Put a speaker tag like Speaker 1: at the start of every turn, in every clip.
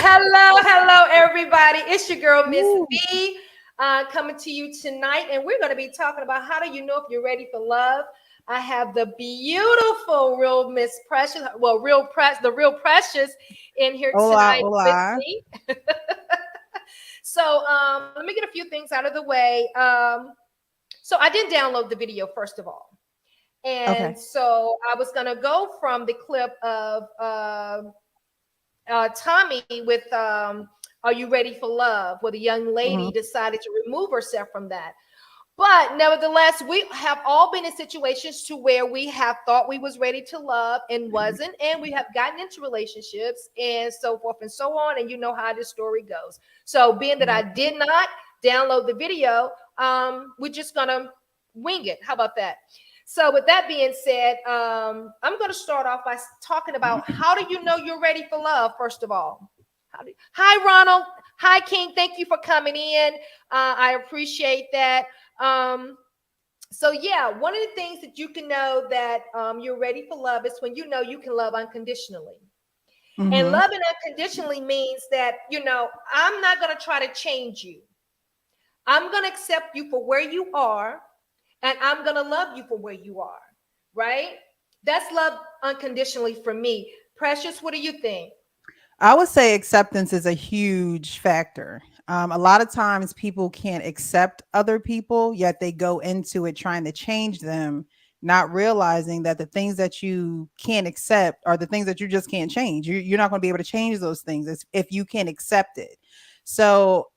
Speaker 1: Hello, everybody. It's your girl, Miss
Speaker 2: Ooh.
Speaker 1: B, coming to you tonight, and we're going to be talking about how do you know if you're ready for love. I have the beautiful, real Miss Precious, the real Precious, in here
Speaker 2: Hola,
Speaker 1: tonight with
Speaker 2: hola.
Speaker 1: me. So, let me get a few things out of the way. So I did download the video first of all, and
Speaker 2: Okay.
Speaker 1: so I was going to go from the clip of Tommy with "Are You Ready for Love?" where the young lady
Speaker 2: Mhm.
Speaker 1: decided to remove herself from that. But nevertheless, we have all been in situations to where we have thought we was ready to love and wasn't, and we have gotten into relationships and so forth and so on. And you know how this story goes. So, being that I
Speaker 2: Yep.
Speaker 1: did not download the video, we're just gonna wing it. How about that? So, with that being said, I'm going to start off by talking about how do you know you're ready for love. First of all, hi Ronald, hi King. Thank you for coming in. I appreciate that. Um, so yeah, one of the things that you can know that you're ready for love is when you know you can love unconditionally. And
Speaker 2: Mhm.
Speaker 1: loving unconditionally means that, I'm not going to try to change you. I'm going to accept you for where you are, and I'm going to love you for where you are, right? That's love unconditionally for me. Precious, what do you think?
Speaker 2: I would say acceptance is a huge factor. A lot of times people can't accept other people, yet they go into it trying to change them, not realizing that the things that you can't accept are the things that you just can't change. You're not going to be able to change those things if you can't accept it. So,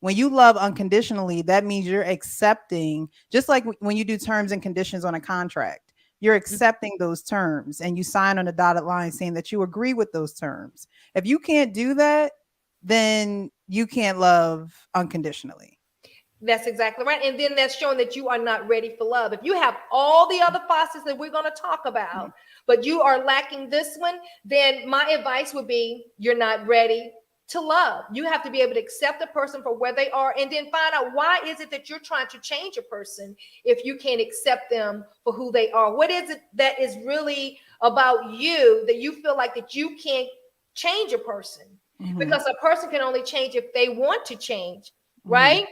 Speaker 2: when you love unconditionally, that means you're accepting, just like when you do terms and conditions on a contract, you're accepting those terms and you sign on a dotted line saying that you agree with those terms. If you can't do that, then you can't love unconditionally.
Speaker 1: That's exactly right. And then that's showing that you are not ready for love. If you have all the other facets that we're going to talk about, but you are lacking this one, then my advice would be you're not ready to love. You have to be able to accept a person for where they are and then find out why is it that you're trying to change a person if you can't accept them for who they are. What is it that is really about you that you feel like that you can't change a person?
Speaker 2: Hmm.
Speaker 1: Because a person can only change if they want to change,
Speaker 2: Hmm.
Speaker 1: right?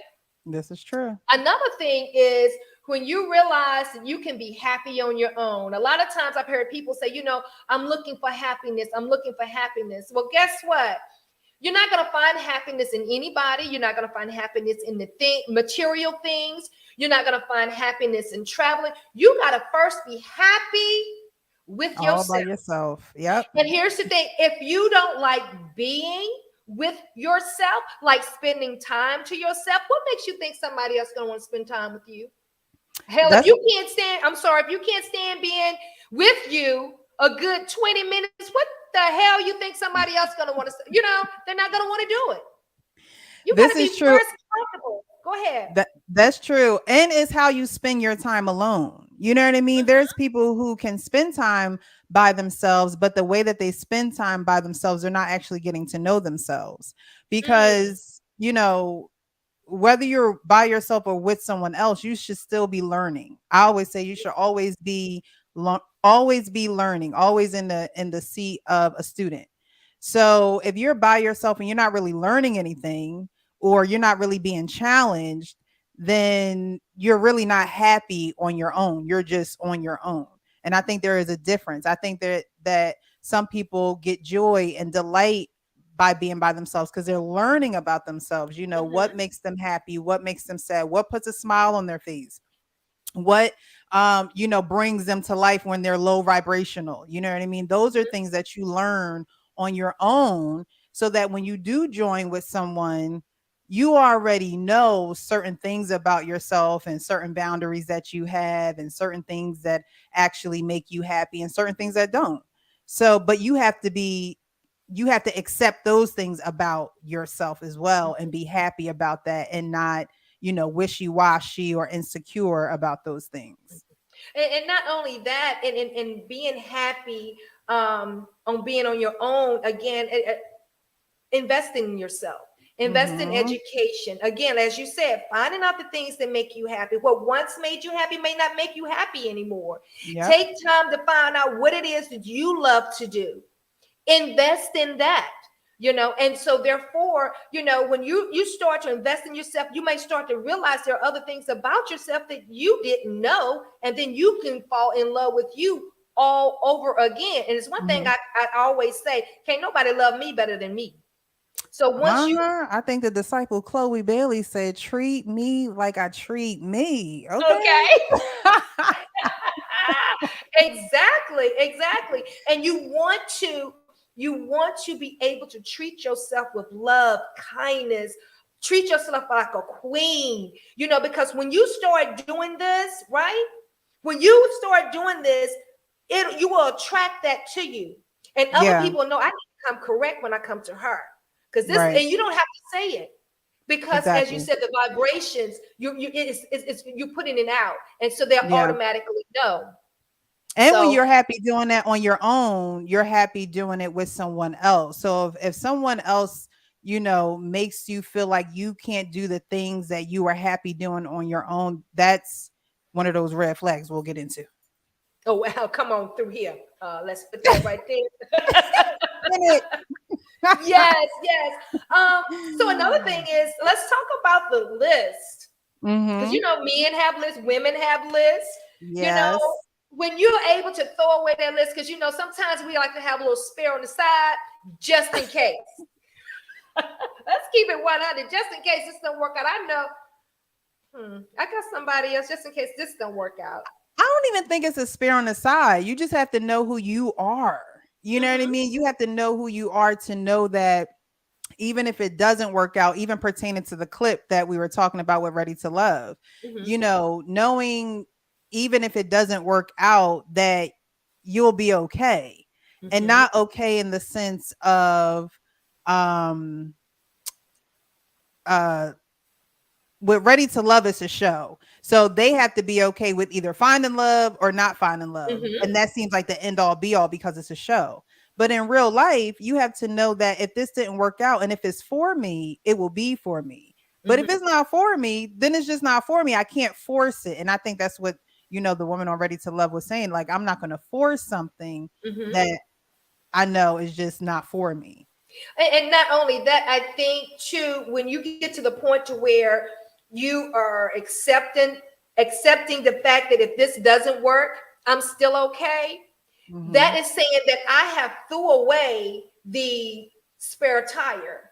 Speaker 2: This is true.
Speaker 1: Another thing is when you realize that you can be happy on your own. A lot of times I've heard people say, I'm looking for happiness. I'm looking for happiness. Well, guess what? You're not going to find happiness in anybody. You're not going to find happiness in the material things. You're not going to find happiness in traveling. You got to first be happy with
Speaker 2: All by
Speaker 1: yourself.
Speaker 2: yourself. Yep.
Speaker 1: And here's the thing, if you don't like being with yourself, like spending time to yourself, what makes you think somebody else is going to want to spend time with you? Hell, if
Speaker 2: That's
Speaker 1: you can't stand, I'm sorry, if you can't stand being with you a good 20 minutes, what the hell you think somebody else is going to want to, they're not going to want to do it. You got
Speaker 2: this
Speaker 1: to be
Speaker 2: is true.
Speaker 1: first comfortable. Go ahead.
Speaker 2: That's true. And it's how you spend your time alone. You know what I mean? There's people who can spend time by themselves, but the way that they spend time by themselves, they're not actually getting to know themselves.
Speaker 1: Mm,
Speaker 2: Because, whether you're by yourself or with someone else, you should still be learning. I always say you should always be learning, always in the seat of a student. So if you're by yourself and you're not really learning anything, or you're not really being challenged, then you're really not happy on your own. You're just on your own. And I think there is a difference. I think that some people get joy and delight by being by themselves because they're learning about themselves. What
Speaker 1: mhm.
Speaker 2: makes them happy, what makes them sad, what puts a smile on their face, what brings them to life when they're low vibrational. You know what I mean? Those are things that you learn on your own, so that when you do join with someone, you already know certain things about yourself and certain boundaries that you have and certain things that actually make you happy and certain things that don't. So but you have to accept those things about yourself as well and be happy about that, and not wishy-washy or insecure about those things.
Speaker 1: And not only that, and being happy on being on your own again, invest in yourself, invest in
Speaker 2: Hmm.
Speaker 1: education. Again, as you said, finding out the things that make you happy. What once made you happy may not make you happy anymore.
Speaker 2: Yep.
Speaker 1: Take time to find out what it is that you love to do. Invest in that. And so therefore, when you start to invest in yourself, you may start to realize there are other things about yourself that you didn't know, and then you can fall in love with you all over again. And it's one thing I always say, can't nobody love me better than me. So once you
Speaker 2: I think the disciple Chloe Bailey said, treat me like I treat me. Okay.
Speaker 1: okay. Exactly. And you want to be able to treat yourself with love, kindness, treat yourself like a queen, because when you start doing this, right? When you start doing this, you will attract that to you. And other
Speaker 2: Yeah.
Speaker 1: people know I need to come correct when I come to her. Because this,
Speaker 2: Right.
Speaker 1: and you don't have to say it. Because as you
Speaker 2: Exactly.
Speaker 1: said, the vibrations, you're putting it out. And so they'll
Speaker 2: Yeah.
Speaker 1: automatically know.
Speaker 2: And when
Speaker 1: So,
Speaker 2: you're happy doing that on your own, you're happy doing it with someone else. So if someone else, makes you feel like you can't do the things that you are happy doing on your own, that's one of those red flags we'll get into.
Speaker 1: oh, wow, come on through here. Let's put that right there. Yes. So another thing is, let's talk about the list. Because,
Speaker 2: Mm-hmm.
Speaker 1: men have lists, women have lists, you know,
Speaker 2: Yes.
Speaker 1: when you're able to throw away that list, because, sometimes we like to have a little spare on the side just in case. Let's keep it 100 just in case this don't work out. I know, I got somebody else just in case this don't work out.
Speaker 2: I don't even think it's a spare on the side. You just have to know who you are. You know what I
Speaker 1: Mm-hmm,
Speaker 2: mean? You have to know who you are to know that even if it doesn't work out, even pertaining to the clip that we were talking about with Ready to Love,
Speaker 1: mm-hmm,
Speaker 2: knowing even if it doesn't work out, that you'll be okay. And
Speaker 1: mm-hmm,
Speaker 2: not okay in the sense of um uh with Ready to Love is a show. So they have to be okay with either finding love or not finding love.
Speaker 1: mm-hmm,
Speaker 2: And that seems like the end all be all because it's a show. But in real life, you have to know that if this didn't work out and if it's for me, it will be for me. But if
Speaker 1: mm-hmm,
Speaker 2: it's not for me, then it's just not for me. I can't force it. And I think that's what, the woman on Ready to Love was saying. Like, I'm not going to force something
Speaker 1: mm-hmm.
Speaker 2: that I know is just not for me.
Speaker 1: And not only that, I think too, when you get to the point to where you are accepting the fact that if this doesn't work, I'm still okay.
Speaker 2: Mm-hmm.
Speaker 1: That is saying that I have threw away the spare tire.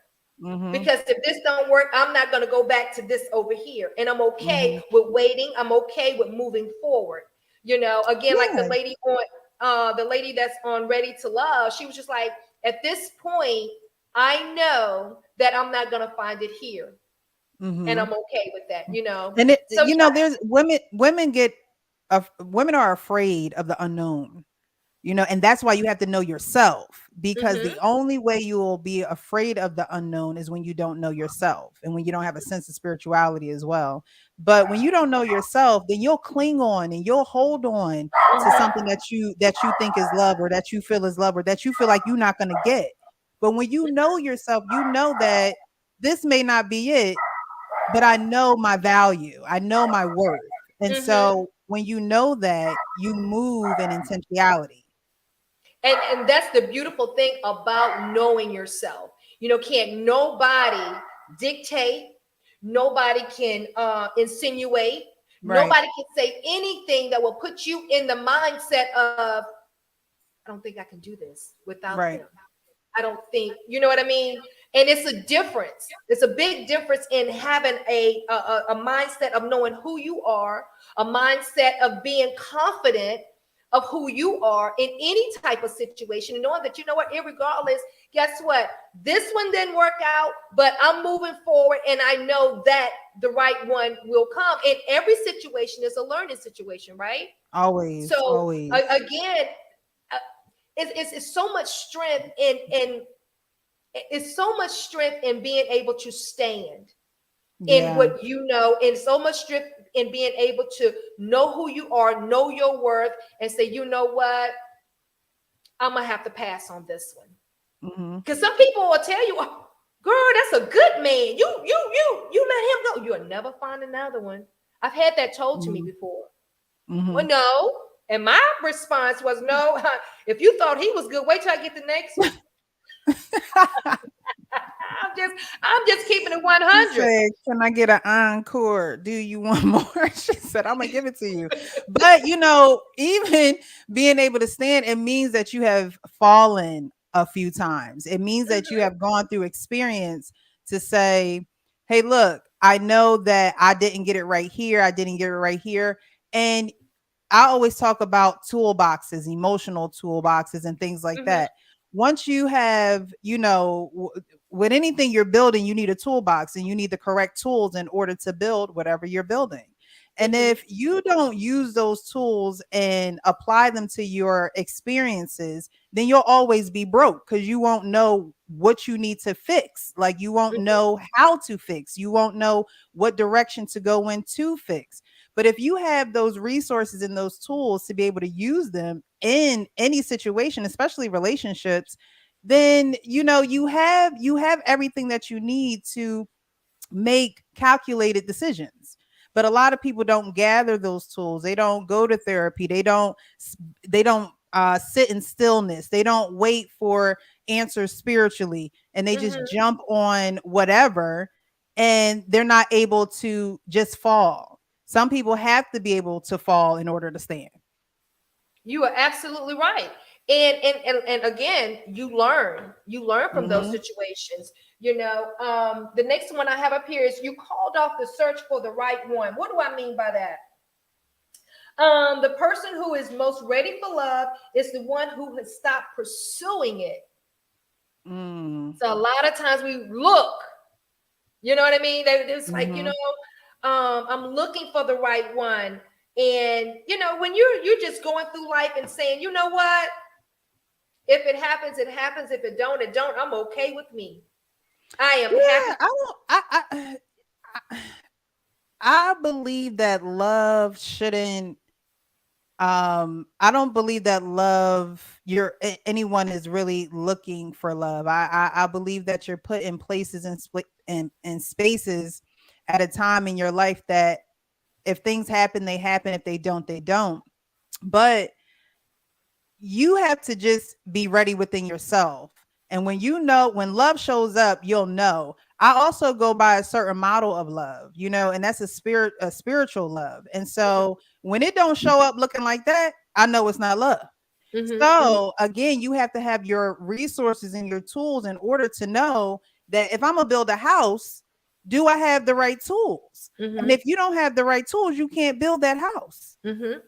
Speaker 2: Mm-hmm.
Speaker 1: Because if this don't work, I'm not going to go back to this over here. And I'm okay
Speaker 2: Mm-hmm.
Speaker 1: with waiting. I'm okay with moving forward. Again, like
Speaker 2: Yeah.
Speaker 1: the lady that's on Ready to Love, she was just like, at this point, I know that I'm not going to find it here. And
Speaker 2: Mm-hmm.
Speaker 1: I'm okay with that.
Speaker 2: And
Speaker 1: Sometimes,
Speaker 2: there's women are afraid of the unknown, and that's why you have to know yourself, because
Speaker 1: mm-hmm,
Speaker 2: the only way you will be afraid of the unknown is when you don't know yourself and when you don't have a sense of spirituality as well. But when you don't know yourself, then you'll cling on and you'll hold on to something
Speaker 1: mm-hmm,
Speaker 2: that you think is love, or that you feel is love, or that you feel like you're not going to get. But when you know yourself, you know that this may not be it, but I know my value. I know my worth. And
Speaker 1: mm-hmm.
Speaker 2: so when you know that, you move in intentionality.
Speaker 1: And that's the beautiful thing about knowing yourself. Can't nobody dictate, nobody can insinuate,
Speaker 2: Right.
Speaker 1: nobody can say anything that will put you in the mindset of, I don't think I can do this without
Speaker 2: Right.
Speaker 1: them. I don't think, you know what I mean? And it's a difference. It's a big difference in having a mindset of knowing who you are, a mindset of being confident of who you are in any type of situation, and knowing that, you know what, irregardless, guess what? This one didn't work out, but I'm moving forward, and I know that the right one will come. And every situation is a learning situation, right?
Speaker 2: Always,
Speaker 1: So
Speaker 2: always.
Speaker 1: again, uh, it's so much strength in it's so much strength in being able to stand in
Speaker 2: Yeah.
Speaker 1: what you know, and so much strength in being able to know who you are, know your worth, and say, you know what, I'm gonna have to pass on this one.
Speaker 2: Hmm.
Speaker 1: Because some people will tell you, oh, girl, that's a good man. You let him go. You'll never find another one. I've had that told to me
Speaker 2: Hmm.
Speaker 1: before.
Speaker 2: Hmm.
Speaker 1: Well, no. And my response was, no, if you thought he was good, wait till I get the next one. I'm just keeping it
Speaker 2: She
Speaker 1: 100.
Speaker 2: said, "Can I get an encore? Do you want more?" She said, "I'm gonna give it to you." But even being able to stand, it means that you have fallen a few times. It means that you
Speaker 1: Mhm,
Speaker 2: have gone through experience to say, "Hey, look, I know that I didn't get it right here. I didn't get it right here." And I always talk about toolboxes, emotional toolboxes, and things like
Speaker 1: mhm,
Speaker 2: that. Once you have, with anything you're building, you need a toolbox and you need the correct tools in order to build whatever you're building. And
Speaker 1: mhm,
Speaker 2: if you don't use those tools and apply them to your experiences, then you'll always be broke because you won't know what you need to fix. Like you won't
Speaker 1: mhm,
Speaker 2: know how to fix, you won't know what direction to go in to fix. But if you have those resources and those tools to be able to use them in any situation, especially relationships, then you have everything that you need to make calculated decisions. But a lot of people don't gather those tools. They don't go to therapy. They don't sit in stillness. They don't wait for answers spiritually, and they just
Speaker 1: mhm.
Speaker 2: jump on whatever, and they're not able to just fall. Some people have to be able to fall in order to stand.
Speaker 1: You are absolutely right. And again, you learn from those
Speaker 2: Hmm.
Speaker 1: situations. The next one I have up here is you called off the search for the right one. What do I mean by that? The person who is most ready for love is the one who has stopped pursuing it.
Speaker 2: Mm.
Speaker 1: So a lot of times we look, you know what I mean? It's like,
Speaker 2: Hmm.
Speaker 1: I'm looking for the right one. And when you're just going through life and saying, you know what? If it happens, it happens. If it don't, it don't. I'm okay with me. I am
Speaker 2: Yeah,
Speaker 1: happy.
Speaker 2: I don't. I I believe that love shouldn't. I don't believe that anyone is really looking for love. I believe that you're put in places and and spaces at a time in your life that if things happen, they happen. If they don't, they don't. But you have to just be ready within yourself. And when love shows up, you'll know. I also go by a certain model of love, and that's a spiritual love. And so when it don't show up looking like that, I know it's not love.
Speaker 1: Mm-hmm,
Speaker 2: So again, you have to have your resources and your tools in order to know that if I'm gonna build a house, do I have the right tools? And
Speaker 1: mm-hmm,
Speaker 2: if you don't have the right tools, you can't build that house.
Speaker 1: mm-hmm.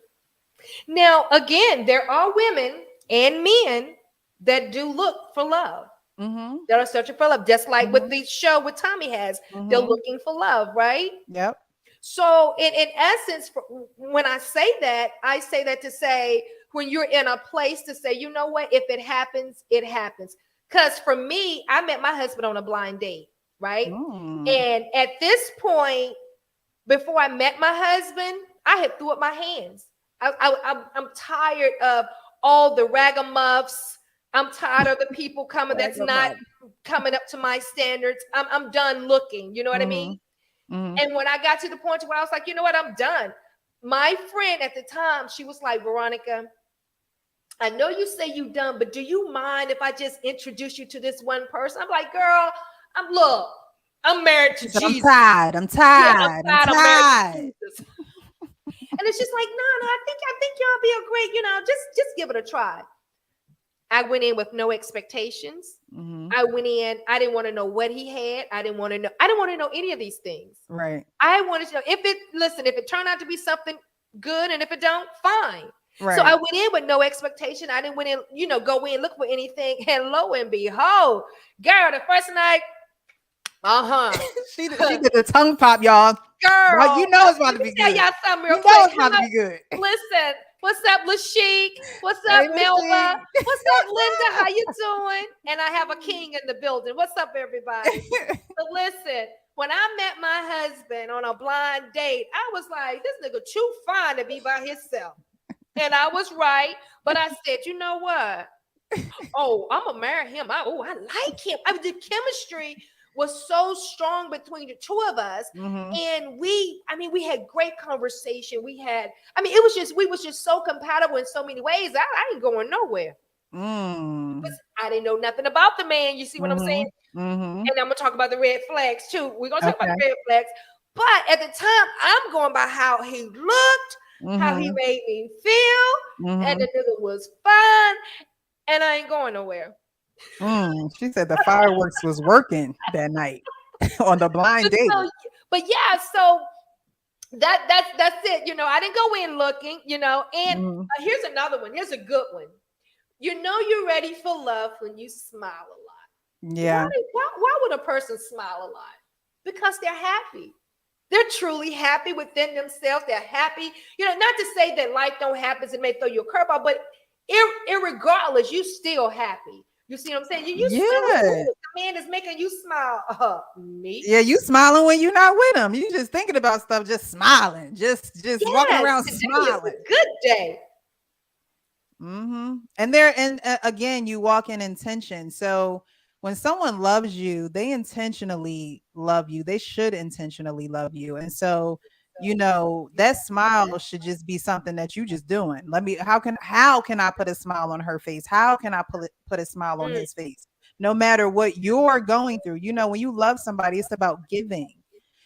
Speaker 1: Now, again, there are women and men that do look for love,
Speaker 2: Mm-hmm.
Speaker 1: that are searching for love, just like with
Speaker 2: Mm-hmm.
Speaker 1: the show with Tommy has. They're
Speaker 2: Mm-hmm.
Speaker 1: looking for love, right?
Speaker 2: Yep.
Speaker 1: So, in essence, when I say that to say, when you're in a place to say, you know what, if it happens, it happens. Because for me, I met my husband on a blind date, right?
Speaker 2: Mm.
Speaker 1: And at this point, before I met my husband, I had threw up my hands. I'm tired of all the ragamuffs. I'm tired of the people coming that's not
Speaker 2: Ragamuffin.
Speaker 1: coming up to my standards. I'm done looking. You know what I mean?
Speaker 2: Mhm, mhm.
Speaker 1: And when I got to the point where I was like, you know what, I'm done. My friend at the time, she was like, Veronica, I know you say you done, but do you mind if I just introduce you to this one person? I'm like, girl, I'm married
Speaker 2: She
Speaker 1: to
Speaker 2: said, "I'm
Speaker 1: Jesus.
Speaker 2: tired. I'm
Speaker 1: Yeah, I'm
Speaker 2: tired. I'm
Speaker 1: tired. I'm married to
Speaker 2: tired."
Speaker 1: Jesus. And it's just like, no, I think y'all be a great, just give it a try. I went in with no expectations.
Speaker 2: Mhm.
Speaker 1: I went in, I didn't want to know what he had. I didn't want to know any of these things.
Speaker 2: Right.
Speaker 1: I wanted to know if it turned out to be something good, and if it don't, fine. So I
Speaker 2: Right.
Speaker 1: went in with no expectation. I didn't went in, go in, look for anything. And lo and behold, girl, the first night, uh-huh.
Speaker 2: She did the tongue pop, y'all. Well,
Speaker 1: Girl,
Speaker 2: you know it's about
Speaker 1: let
Speaker 2: to
Speaker 1: me
Speaker 2: be
Speaker 1: tell
Speaker 2: good.
Speaker 1: y'all something real
Speaker 2: You know
Speaker 1: quick.
Speaker 2: it's about to be good.
Speaker 1: Listen, what's up, Lashik? What's up,
Speaker 2: Hey,
Speaker 1: Melba?
Speaker 2: Lachey.
Speaker 1: What's up, Linda? How you doing? And I have a king in the building. What's up, everybody? So listen, when I met my husband on a blind date, I was like, this nigga too fine to be by himself. And I was right. But I said, you know what? Oh, I'm gonna marry him. I like him. The chemistry was so strong between the two of us,
Speaker 2: Mhm.
Speaker 1: and we had great conversation. We was just so compatible in so many ways. I ain't going nowhere.
Speaker 2: Mm.
Speaker 1: I didn't know nothing about the man. You see what I'm saying?
Speaker 2: Mhm. Mhm.
Speaker 1: And I'm gonna talk about the red flags too. We're gonna talk about
Speaker 2: Okay.
Speaker 1: the red flags. But at the time, I'm going by how he looked, how he
Speaker 2: Mhm.
Speaker 1: made me feel, and the
Speaker 2: Mhm.
Speaker 1: nigga was fine, and I ain't going nowhere.
Speaker 2: She said the fireworks was working that night on the blind
Speaker 1: But
Speaker 2: date.
Speaker 1: so, but yeah, so that's it. I didn't go in looking. And
Speaker 2: Mhm.
Speaker 1: here's another one. Here's a good one. You're ready for love when you smile a lot. Why,
Speaker 2: Yeah.
Speaker 1: why would a person smile a lot? Because they're happy. They're truly happy within themselves. They're happy. Not to say that life don't happen and may throw you a curveball, but irregardless, you still happy. You see what I'm saying? You smile.
Speaker 2: Yeah.
Speaker 1: Who is the man that's making you smile? Me.
Speaker 2: Yeah, you smiling when you're not with them. You just thinking about stuff, just smiling, just walking
Speaker 1: Yes,
Speaker 2: around
Speaker 1: today is
Speaker 2: smiling.
Speaker 1: a good day.
Speaker 2: And there, and again, you walk in intention. So when someone loves you, they intentionally love you. They should intentionally love you. And so, that smile should just be something that you just doing. How can I put a smile on her face? How can I put a smile on
Speaker 1: Mm,
Speaker 2: his face? No matter what you're going through, when you love somebody, it's about giving.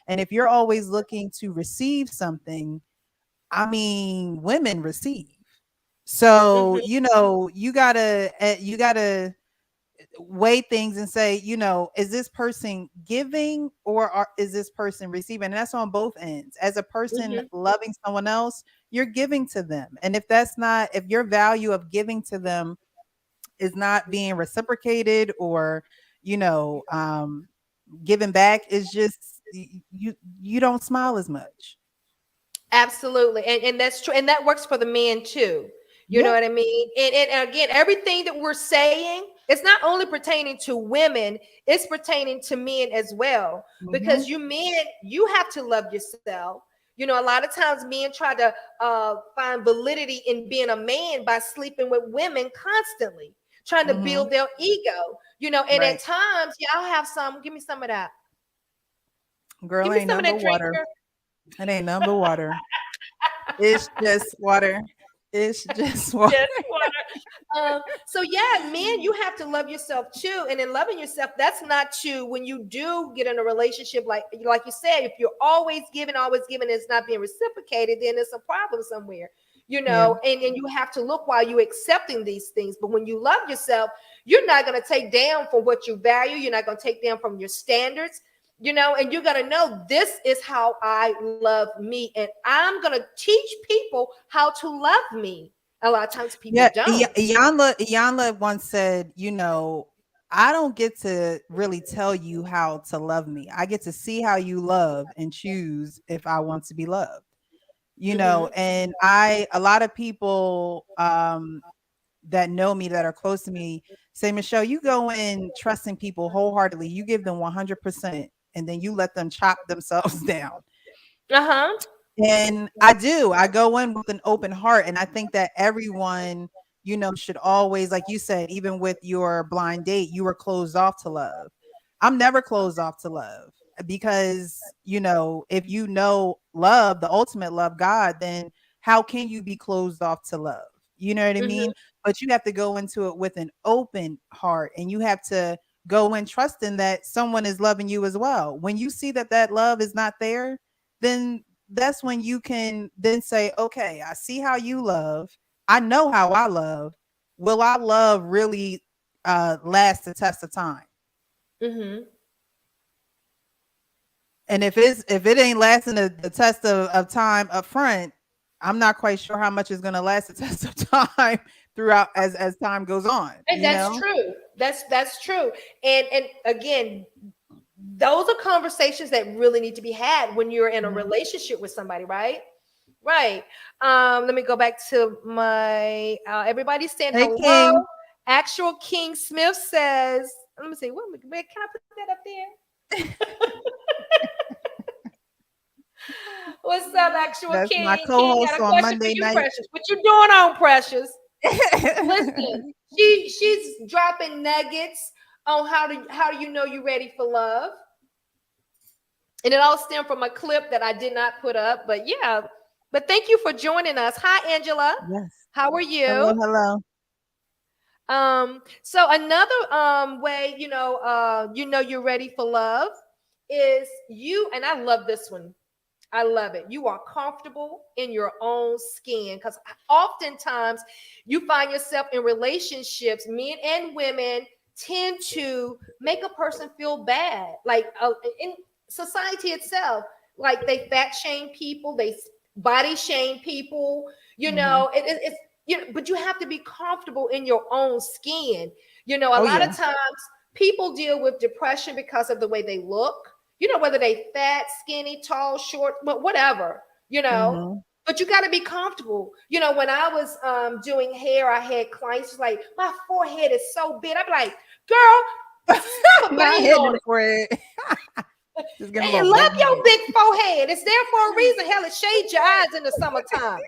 Speaker 2: And if you're always looking to receive something, I mean, women receive. So,
Speaker 1: mhm,
Speaker 2: you gotta weigh things and say, is this person giving, or is this person receiving? And that's on both ends. As a person
Speaker 1: mhm.
Speaker 2: loving someone else, you're giving to them. And if your value of giving to them is not being reciprocated, or, you know, um, giving back, is just you don't smile as much.
Speaker 1: Absolutely. And that's true. And that works for the men too. You know
Speaker 2: Yeah.
Speaker 1: what I mean? And again, everything that we're saying, it's not only pertaining to women, it's pertaining to men as well. Because
Speaker 2: Hmm.
Speaker 1: you men, you have to love yourself. A lot of times men try to find validity in being a man by sleeping with women constantly, trying to build
Speaker 2: Hmm.
Speaker 1: their ego. And at
Speaker 2: Right.
Speaker 1: times, y'all have give me some of that. Give
Speaker 2: Girl,
Speaker 1: me
Speaker 2: ain't
Speaker 1: some of
Speaker 2: number
Speaker 1: that drink
Speaker 2: water.
Speaker 1: here.
Speaker 2: It ain't number water. It's just water. It's just water.
Speaker 1: Just so yeah, men, you have to love yourself too. And in loving yourself, that's not to when you do get in a relationship, like you said, if you're always giving, and it's not being reciprocated, then there's a problem somewhere.
Speaker 2: Yeah.
Speaker 1: And you have to look while you're accepting these things. But when you love yourself, you're not going to take down from what you value. You're not going to take down from your standards. And you're going to know this is how I love me. And I'm going to teach people how to love me. A lot of times people
Speaker 2: Yeah.
Speaker 1: don't.
Speaker 2: Iyanla once said, I don't get to really tell you how to love me. I get to see how you love and choose if I want to be loved.
Speaker 1: Hmm.
Speaker 2: And a lot of people that know me, that are close to me, say, Michelle, you go in trusting people wholeheartedly. You give them 100%, and then you let them chop themselves down.
Speaker 1: Uh-huh.
Speaker 2: And I do. I go in with an open heart. And I think that everyone, should always, like you said, even with your blind date, you were closed off to love. I'm never closed off to love, because, if love, the ultimate love, God, then how can you be closed off to love? You know what I
Speaker 1: Hmm.
Speaker 2: mean? But you have to go into it with an open heart, and you have to go in trusting that someone is loving you as well. When you see that love is not there, then that's when you can then say, okay, I see how you love. I know how I love. Will our love really last the test of time?
Speaker 1: Hmm.
Speaker 2: And if it ain't lasting the test of time up front, I'm not quite sure how much is going to last the test of time throughout as time goes on,
Speaker 1: And that's true. That's true. And again, those are conversations that really need to be had when you're in a
Speaker 2: Mhm.
Speaker 1: relationship with somebody, right? Right. Let me go back to my everybody's saying
Speaker 2: Hey,
Speaker 1: hello.
Speaker 2: King.
Speaker 1: Actual King Smith says, let me see, can I put that up there? What's up, Actual
Speaker 2: That's my
Speaker 1: King? King got
Speaker 2: co-host
Speaker 1: a
Speaker 2: on
Speaker 1: question for
Speaker 2: Monday
Speaker 1: you,
Speaker 2: night.
Speaker 1: Precious. What you doing on, Precious? Listen, she's dropping nuggets on how do you know you're ready for love. And it all stemmed from a clip that I did not put up. But yeah, but thank you for joining us. Hi, Angela.
Speaker 2: Yes.
Speaker 1: How are you?
Speaker 2: Hello, hello.
Speaker 1: So another way, you're ready for love is you, and I love this one. I love it. You are comfortable in your own skin, because oftentimes you find yourself in relationships, men and women tend to make a person feel bad. Like in society itself, like they fat shame people, they body shame people,
Speaker 2: Mhm.
Speaker 1: it's, but you have to be comfortable in your own skin. A
Speaker 2: Oh
Speaker 1: lot
Speaker 2: yeah.
Speaker 1: of times people deal with depression because of the way they look, whether they fat, skinny, tall, short, but whatever,
Speaker 2: Mhm.
Speaker 1: but you got to be comfortable. When I was doing hair, I had clients like, my forehead is so big. I'd be like, girl, slap a
Speaker 2: Not
Speaker 1: band
Speaker 2: hitting
Speaker 1: on
Speaker 2: the
Speaker 1: it.
Speaker 2: forehead. Just getting a
Speaker 1: And
Speaker 2: little
Speaker 1: love
Speaker 2: baby
Speaker 1: your
Speaker 2: hair.
Speaker 1: big forehead. It's there for a reason. Hell, it shades your eyes in the summertime.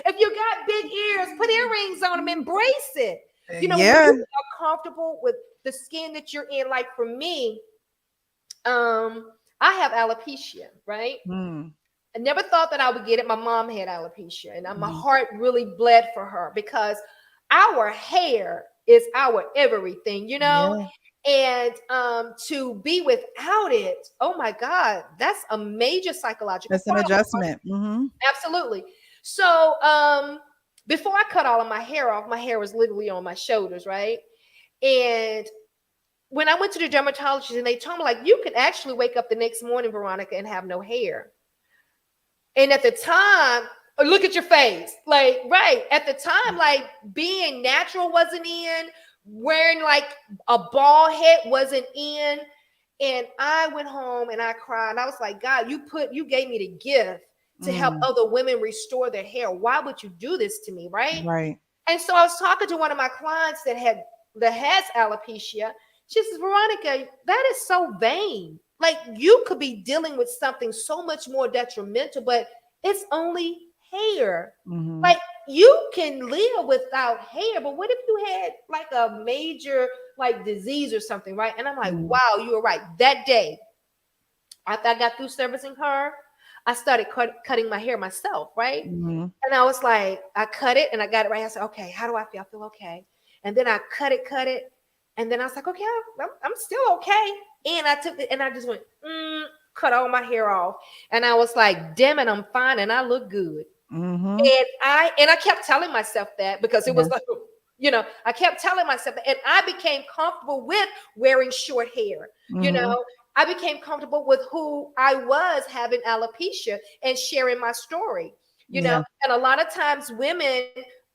Speaker 1: If you got big ears, put earrings on them, embrace it. When
Speaker 2: Yeah.
Speaker 1: you are comfortable with the skin that you're in, like for me, I have alopecia, right?
Speaker 2: Mm.
Speaker 1: I never thought that I would get it. My mom had alopecia, and my
Speaker 2: Mhm.
Speaker 1: heart really bled for her because our hair is our everything,
Speaker 2: Yeah.
Speaker 1: And to be without it, oh my God, that's a major psychological
Speaker 2: That's an
Speaker 1: problem, right?
Speaker 2: adjustment. Mhm.
Speaker 1: Absolutely. So before I cut all of my hair off, my hair was literally on my shoulders, right? And when I went to the dermatologist and they told me, like, you could actually wake up the next morning, Veronica, and have no hair. And at the time, look at your face. Like, right. At the time, like being natural wasn't in, wearing like a bald head wasn't in. And I went home and I cried. I was like, God, you gave me the gift to help
Speaker 2: Mm.
Speaker 1: other women restore their hair. Why would you do this to me? Right.
Speaker 2: Right.
Speaker 1: And so I was talking to one of my clients that has alopecia. She says, Veronica, that is so vain. Like you could be dealing with something so much more detrimental, but it's only hair.
Speaker 2: Mhm.
Speaker 1: Like you can live without hair, but what if you had like a major like disease or something, right? And I'm like,
Speaker 2: Mhm.
Speaker 1: wow, you were right. That day, after I got through servicing her, I started cutting my hair myself, right?
Speaker 2: Mhm.
Speaker 1: And I was like, I cut it and I got it right. I said, okay, how do I feel? I feel okay. And then I cut it. And then I was like, okay, I'm still okay. And I took it and I just went, cut all my hair off. And I was like, damn it, I'm fine and I look good.
Speaker 2: Mhm.
Speaker 1: And I kept telling myself that because it
Speaker 2: Yeah.
Speaker 1: was like, I kept telling myself that. And I became comfortable with wearing short hair.
Speaker 2: Mhm.
Speaker 1: I became comfortable with who I was having alopecia and sharing my story.
Speaker 2: Yeah.
Speaker 1: And a lot of times women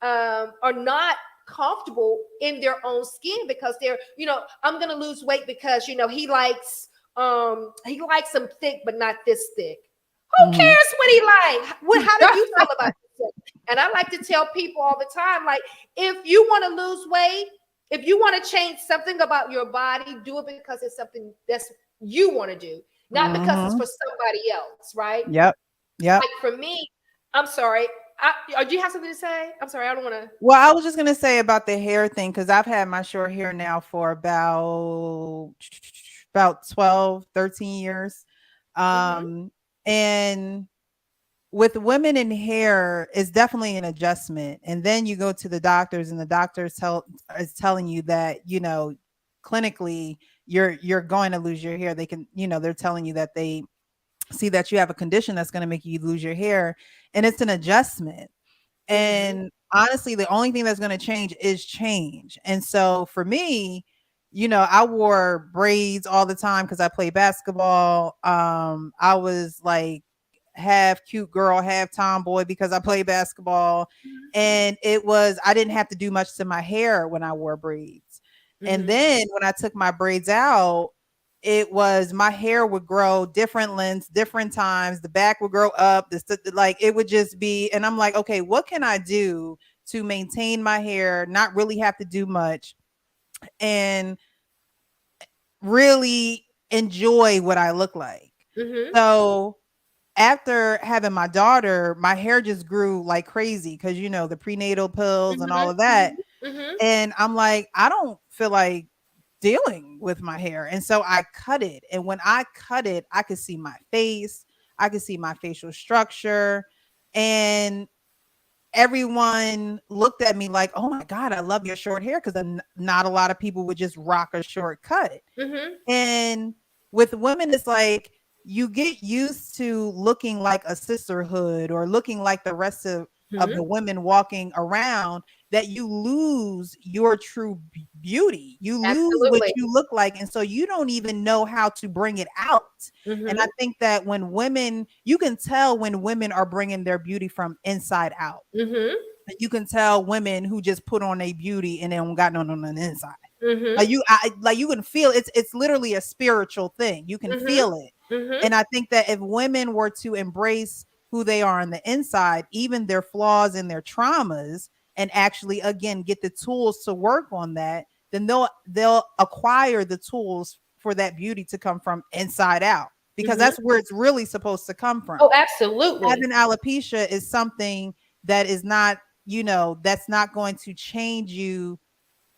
Speaker 1: are not comfortable in their own skin because they're, I'm gonna lose weight because he likes them thick but not this thick. Who
Speaker 2: Mhm.
Speaker 1: cares what he like? How do you feel about yourself? And I like to tell people all the time, like, if you want to lose weight, if you want to change something about your body, do it because it's something that's you want to do, not because it's for
Speaker 2: Mhm.
Speaker 1: somebody else, right?
Speaker 2: Yep. Yep.
Speaker 1: Like for me, I'm sorry. Do you have something to say? I'm sorry, I don't want to.
Speaker 2: Well, I was just gonna say about the hair thing because I've had my short hair now for about 12, 13 years.
Speaker 1: Mm-hmm,
Speaker 2: And with women in hair, it's definitely an adjustment. And then you go to the doctors, and the doctors is telling you that, clinically you're going to lose your hair. They can, they're telling you that they see that you have a condition that's going to make you lose your hair, and it's an adjustment.
Speaker 1: mm-hmm,
Speaker 2: And honestly, the only thing that's going to change is change. And so for me, I wore braids all the time because I play basketball. I was like half cute girl, half tomboy because I play basketball. And I didn't have to do much to my hair when I wore braids. And
Speaker 1: mm-hmm.
Speaker 2: then when I took my braids out, it was my hair would grow different lengths, different times. The back would grow up. Like it would just be, and I'm like, okay, what can I do to maintain my hair, not really have to do much, and really enjoy what I look like?
Speaker 1: Mm-hmm.
Speaker 2: So after having my daughter, my hair just grew like crazy because the prenatal pills and all
Speaker 1: Mm-hmm.
Speaker 2: of that.
Speaker 1: Mm-hmm.
Speaker 2: And I'm like, I don't feel like dealing with my hair. And so I cut it. And when I cut it, I could see my face, I could see my facial structure. And everyone looked at me like, oh my God, I love your short hair. Cause not a lot of people would just rock a short cut.
Speaker 1: Mm-hmm.
Speaker 2: And with women, it's like you get used to looking like a sisterhood or looking like the rest of
Speaker 1: Mm-hmm.
Speaker 2: the women walking around, that you lose your true beauty. You lose what
Speaker 1: Absolutely.
Speaker 2: you look like. And so you don't even know how to bring it out. And I
Speaker 1: Mm-hmm.
Speaker 2: think that when women, you can tell when women are bringing their beauty from inside out.
Speaker 1: Mm-hmm.
Speaker 2: You can tell women who just put on a beauty and they don't got none on the inside.
Speaker 1: Mm-hmm.
Speaker 2: Like you can feel it's literally a spiritual thing. You can
Speaker 1: Mm-hmm.
Speaker 2: feel it.
Speaker 1: Mm-hmm.
Speaker 2: And I think that if women were to embrace who they are on the inside, even their flaws and their traumas, and actually again get the tools to work on that, then they'll acquire the tools for that beauty to come from inside out, because
Speaker 1: Mm-hmm.
Speaker 2: that's where it's really supposed to come from.
Speaker 1: Oh, absolutely.
Speaker 2: Having alopecia is something that is not, that's not going to change you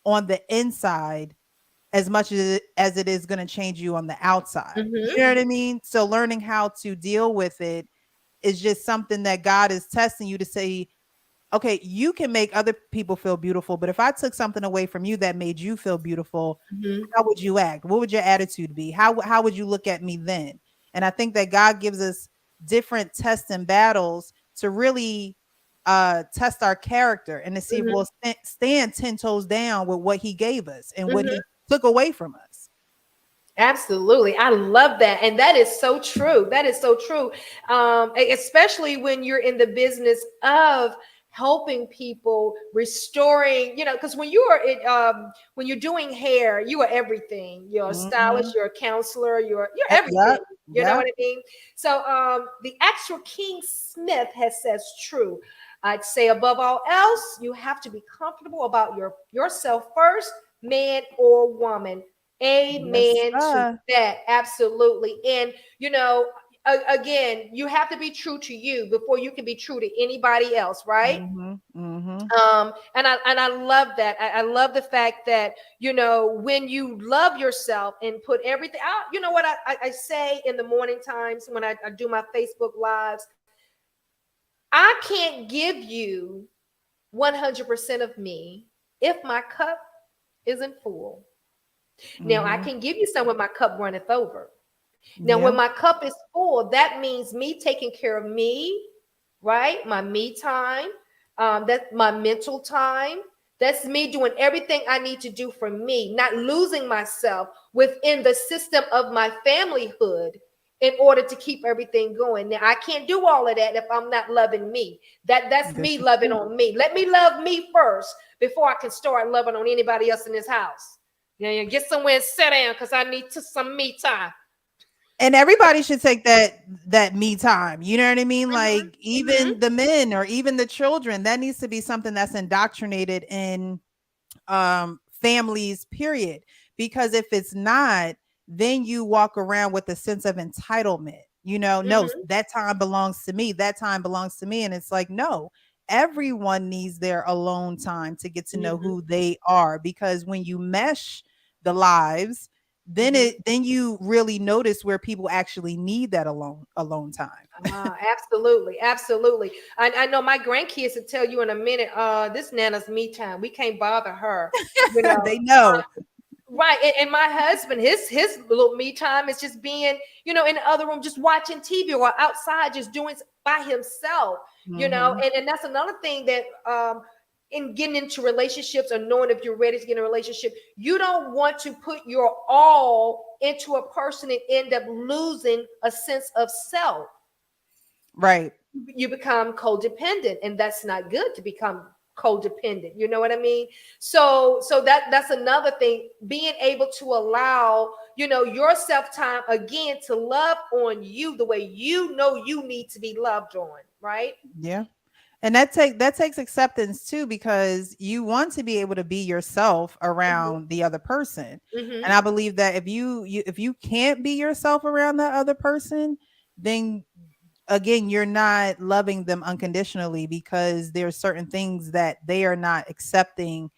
Speaker 2: on the inside as much as it is going to change you on the outside. You
Speaker 1: Mm-hmm.
Speaker 2: know what I mean? So learning how to deal with it is just something that God is testing you to say, okay, you can make other people feel beautiful, but if I took something away from you that made you feel beautiful,
Speaker 1: Mm-hmm.
Speaker 2: how would you act? What would your attitude be? How would you look at me then? And I think that God gives us different tests and battles to really test our character and to see if
Speaker 1: Mm-hmm.
Speaker 2: we'll stand 10 toes down with what he gave us and what
Speaker 1: Mm-hmm.
Speaker 2: he took away from us.
Speaker 1: Absolutely. I love that. And that is so true. That is so true. Especially when you're in the business of helping people, restoring, because when you are when you're doing hair, you are everything. You're a stylist,
Speaker 2: Mhm.
Speaker 1: you're a counselor, you're
Speaker 2: Yep,
Speaker 1: everything.
Speaker 2: yep,
Speaker 1: You know what
Speaker 2: yep.
Speaker 1: I mean? So the actual King Smith has says true. I'd say above all else, you have to be comfortable about yourself first, man or woman.
Speaker 2: Yes,
Speaker 1: Amen to
Speaker 2: sir.
Speaker 1: that. Absolutely. And, again, you have to be true to you before you can be true to anybody else, right?
Speaker 2: Mhm, mhm.
Speaker 1: And I love that. I love the fact that, when you love yourself and put everything out, you know what I say in the morning times when I do my Facebook lives, I can't give you 100% of me if my cup isn't full. Now I
Speaker 2: Mhm.
Speaker 1: can give you some when my cup runneth over. Now, when
Speaker 2: Yeah.
Speaker 1: my cup is full, that means me taking care of me, right? My me time, that's my mental time. That's me doing everything I need to do for me, not losing myself within the system of my familyhood in order to keep everything going. Now, I can't do all of that if I'm not loving me. That's
Speaker 2: This
Speaker 1: me
Speaker 2: is
Speaker 1: loving
Speaker 2: true.
Speaker 1: on me. Let me love me first before I can start loving on anybody else in this house. Yeah, get somewhere and sit down because I need some me time.
Speaker 2: And everybody should take that me time. You know what I mean?
Speaker 1: Mhm,
Speaker 2: Like
Speaker 1: mhm,
Speaker 2: even the men or even the children, that needs to be something that's indoctrinated in families, period. Because if it's not, then you walk around with a sense of entitlement. No,
Speaker 1: mhm,
Speaker 2: that time belongs to me. That time belongs to me. And it's like, no, everyone needs their alone time to get to know
Speaker 1: mhm,
Speaker 2: who they are. Because when you mesh the lives,
Speaker 1: mhm.
Speaker 2: then you really notice where people actually need that alone time.
Speaker 1: Absolutely, absolutely. I know my grandkids will tell you in a minute, this Nana's me time. We can't bother her, you know.
Speaker 2: They know.
Speaker 1: Right. And my husband, his little me time is just being, in the other room, just watching TV or outside, just doing by himself,
Speaker 2: Mhm.
Speaker 1: and that's another thing that in getting into relationships or knowing if you're ready to get in a relationship, you don't want to put your all into a person and end up losing a sense of self.
Speaker 2: Right.
Speaker 1: You become codependent, and that's not good to become codependent. You know what I mean? So that's another thing, being able to allow, your self time again to love on you the way you need to be loved on, right?
Speaker 2: Yeah. And that takes acceptance too, because you want to be able to be yourself
Speaker 1: Mm-hmm.
Speaker 2: around the other person. And
Speaker 1: Mm-hmm.
Speaker 2: I believe that if you can't be yourself around that other person, then again you're not loving them unconditionally, because there are certain things that they are not accepting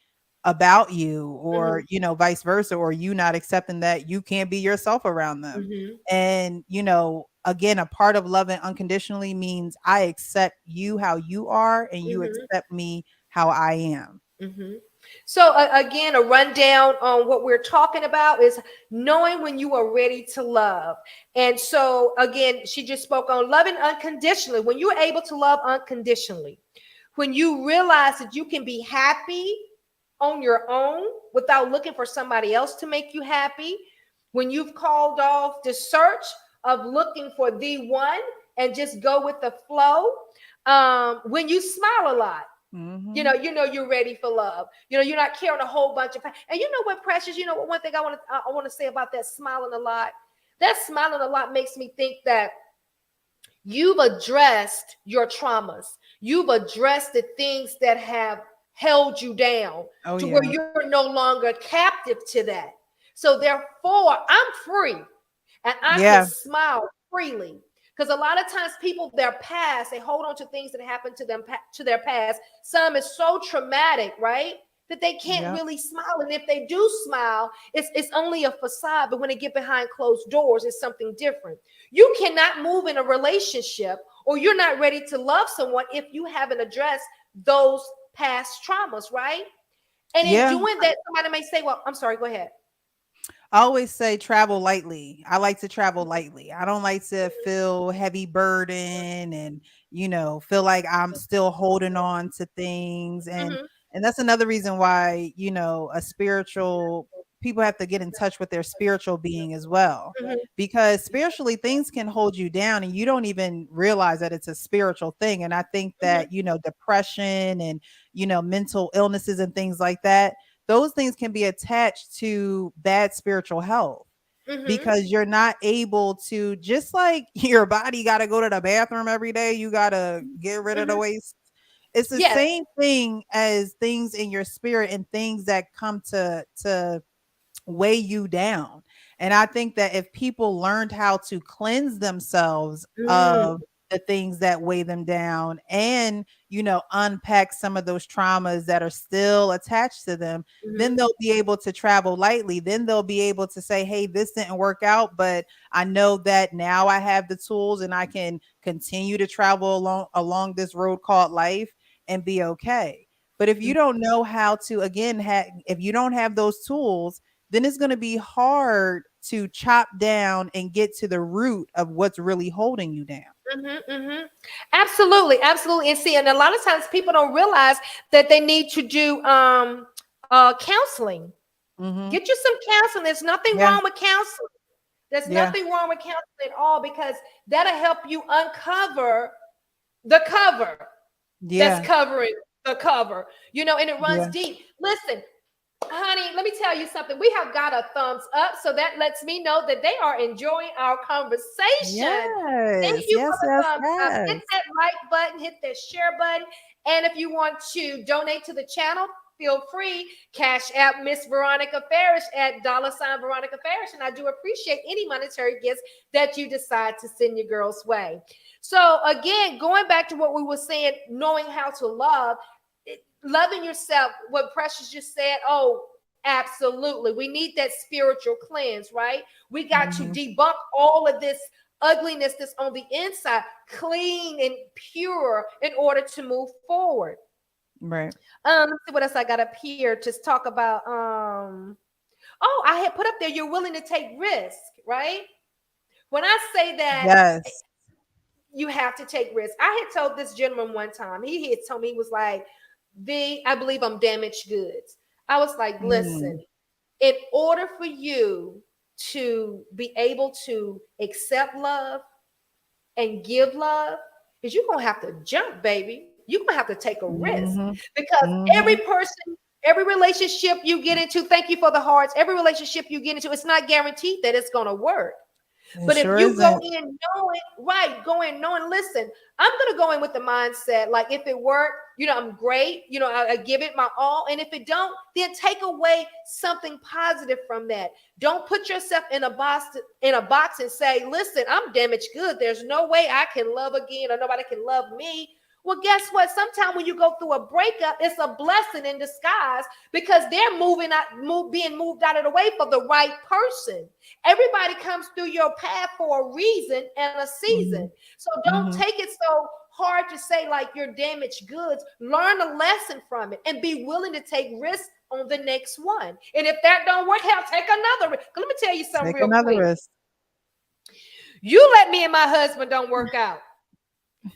Speaker 2: about you, or
Speaker 1: Mhm.
Speaker 2: vice versa, or you not accepting that you can't be yourself around them.
Speaker 1: Mhm.
Speaker 2: And again, a part of loving unconditionally means I accept you how you are, and you
Speaker 1: Mhm.
Speaker 2: accept me how I am.
Speaker 1: Mhm. So again, a rundown on what we're talking about is knowing when you are ready to love. And so again, she just spoke on loving unconditionally. When you're able to love unconditionally, when you realize that you can be happy on your own without looking for somebody else to make you happy, when you've called off the search of looking for the one and just go with the flow, when you smile a lot,
Speaker 2: Hmm.
Speaker 1: you're ready for love. You're not carrying a whole bunch of and you know what, Precious, one thing I want to say about that smiling a lot. That smiling a lot makes me think that you've addressed your traumas. You've addressed the things that have held you down
Speaker 2: Oh
Speaker 1: to where
Speaker 2: yeah.
Speaker 1: you're no longer captive to that. So therefore, I'm free and I can
Speaker 2: Yeah.
Speaker 1: smile freely. Because a lot of times people, their past, they hold on to things that happened to them, to their past. Some is so traumatic, right? That they can't
Speaker 2: Yeah.
Speaker 1: really smile. And if they do smile, it's only a facade. But when they get behind closed doors, it's something different. You cannot move in a relationship, or you're not ready to love someone if you haven't addressed those past traumas, right? And in
Speaker 2: Yeah.
Speaker 1: doing that, somebody may say, well, I'm sorry, go ahead.
Speaker 2: I always say travel lightly. I like to travel lightly. I don't like to feel heavy burden and, feel like I'm still holding on to things.
Speaker 1: Mhm,
Speaker 2: And that's another reason why, a spiritual people have to get in touch with their spiritual being as well.
Speaker 1: mhm,
Speaker 2: Because spiritually things can hold you down and you don't even realize that it's a spiritual thing. And I think
Speaker 1: mhm,
Speaker 2: that, depression and, mental illnesses and things like that, those things can be attached to bad spiritual health,
Speaker 1: mhm,
Speaker 2: because you're not able to, just like your body got to go to the bathroom every day, you got to get rid of the
Speaker 1: mhm.
Speaker 2: waste. It's the
Speaker 1: Yes.
Speaker 2: same thing as things in your spirit and things that come to weigh you down. And I think that if people learned how to cleanse themselves
Speaker 1: Mm,
Speaker 2: of the things that weigh them down, and, unpack some of those traumas that are still attached to them, then
Speaker 1: mhm,
Speaker 2: they'll be able to travel lightly. Then they'll be able to say, hey, this didn't work out, but I know that now I have the tools and I can continue to travel along this road called life and be okay. But if you
Speaker 1: mhm,
Speaker 2: don't know how to, again, if you don't have those tools, then it's going to be hard to chop down and get to the root of what's really holding you down.
Speaker 1: mhm, mhm. Absolutely, absolutely. And see, and a lot of times people don't realize that they need to do counseling.
Speaker 2: Hmm.
Speaker 1: Get you some counseling. There's nothing
Speaker 2: Yeah.
Speaker 1: wrong with counseling. There's
Speaker 2: Yeah.
Speaker 1: nothing wrong with counseling at all, because that'll help you uncover the cover that's
Speaker 2: Yeah.
Speaker 1: covering the cover, and it runs
Speaker 2: Yeah.
Speaker 1: deep. Listen, honey, let me tell you something. We have got a thumbs up, so that lets me know that they are enjoying our conversation. Thank
Speaker 2: Yes.
Speaker 1: you for
Speaker 2: Yes.
Speaker 1: the
Speaker 2: Yes.
Speaker 1: thumbs up. Hit
Speaker 2: Yes.
Speaker 1: that like button, hit that share button. And if you want to donate to the channel, feel free. Cash app Miss Veronica Farrish at $Veronica Farrish. And I do appreciate any monetary gifts that you decide to send your girl's way. So, again, going back to what we were saying, knowing how to love, loving yourself, what Precious just said. Oh, absolutely. We need that spiritual cleanse, right? We got to
Speaker 2: Hmm.
Speaker 1: debunk all of this ugliness that's on the inside, clean and pure, in order to move forward.
Speaker 2: Right.
Speaker 1: Let's see what else I got up here to talk about. Oh, I had put up there, you're willing to take risk, right? When I say that,
Speaker 2: Yes.
Speaker 1: you have to take risks. I had told this gentleman one time, he had told me, he was like, I believe I'm damaged goods. I was like, listen,
Speaker 2: Mm.
Speaker 1: in order for you to be able to accept love and give love, is you're gonna have to jump, baby. You're gonna have to take a risk,
Speaker 2: Hmm.
Speaker 1: because every
Speaker 2: Hmm.
Speaker 1: person, every relationship you get into, thank you for the hearts, every relationship you get into, it's not guaranteed that it's gonna work.
Speaker 2: It
Speaker 1: But if
Speaker 2: sure
Speaker 1: you go
Speaker 2: isn't.
Speaker 1: in knowing, right, go in knowing, listen, I'm going to go in with the mindset, like, if it worked, I'm great. I give it my all. And if it don't, then take away something positive from that. Don't put yourself in a box and say, listen, I'm damaged good. There's no way I can love again, or nobody can love me. Well, guess what? Sometimes when you go through a breakup, it's a blessing in disguise because they're being moved out of the way for the right person. Everybody comes through your path for a reason and a season.
Speaker 2: Mhm.
Speaker 1: So don't
Speaker 2: Mhm.
Speaker 1: take it so hard to say like you're damaged goods. Learn a lesson from it and be willing to take risks on the next one. And if that don't work, hell, take another risk. Let me tell you something
Speaker 2: Take
Speaker 1: real
Speaker 2: another
Speaker 1: quick.
Speaker 2: risk.
Speaker 1: You let me and my husband don't work out.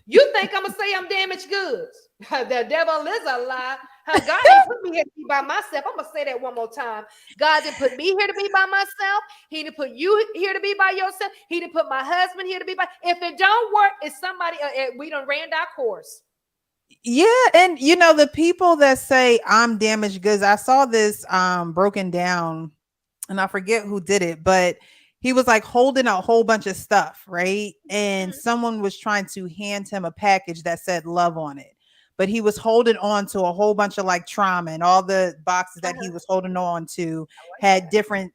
Speaker 1: You think I'm gonna say I'm damaged goods? The devil is a lie. God didn't put me here to be by myself. I'm gonna say that one more time. God didn't put me here to be by myself. He didn't put you here to be by yourself. He didn't put my husband here to be by. If it don't work, it's somebody. We done ran our course.
Speaker 2: Yeah, and you know the people that say I'm damaged goods. I saw this broken down, and I forget who did it, but he was like holding a whole bunch of stuff, right? And
Speaker 1: Mhm.
Speaker 2: someone was trying to hand him a package that said love on it. But he was holding on to a whole bunch of like trauma, and all the boxes that he
Speaker 1: Uh-huh.
Speaker 2: was holding on to
Speaker 1: I like
Speaker 2: had
Speaker 1: that.
Speaker 2: different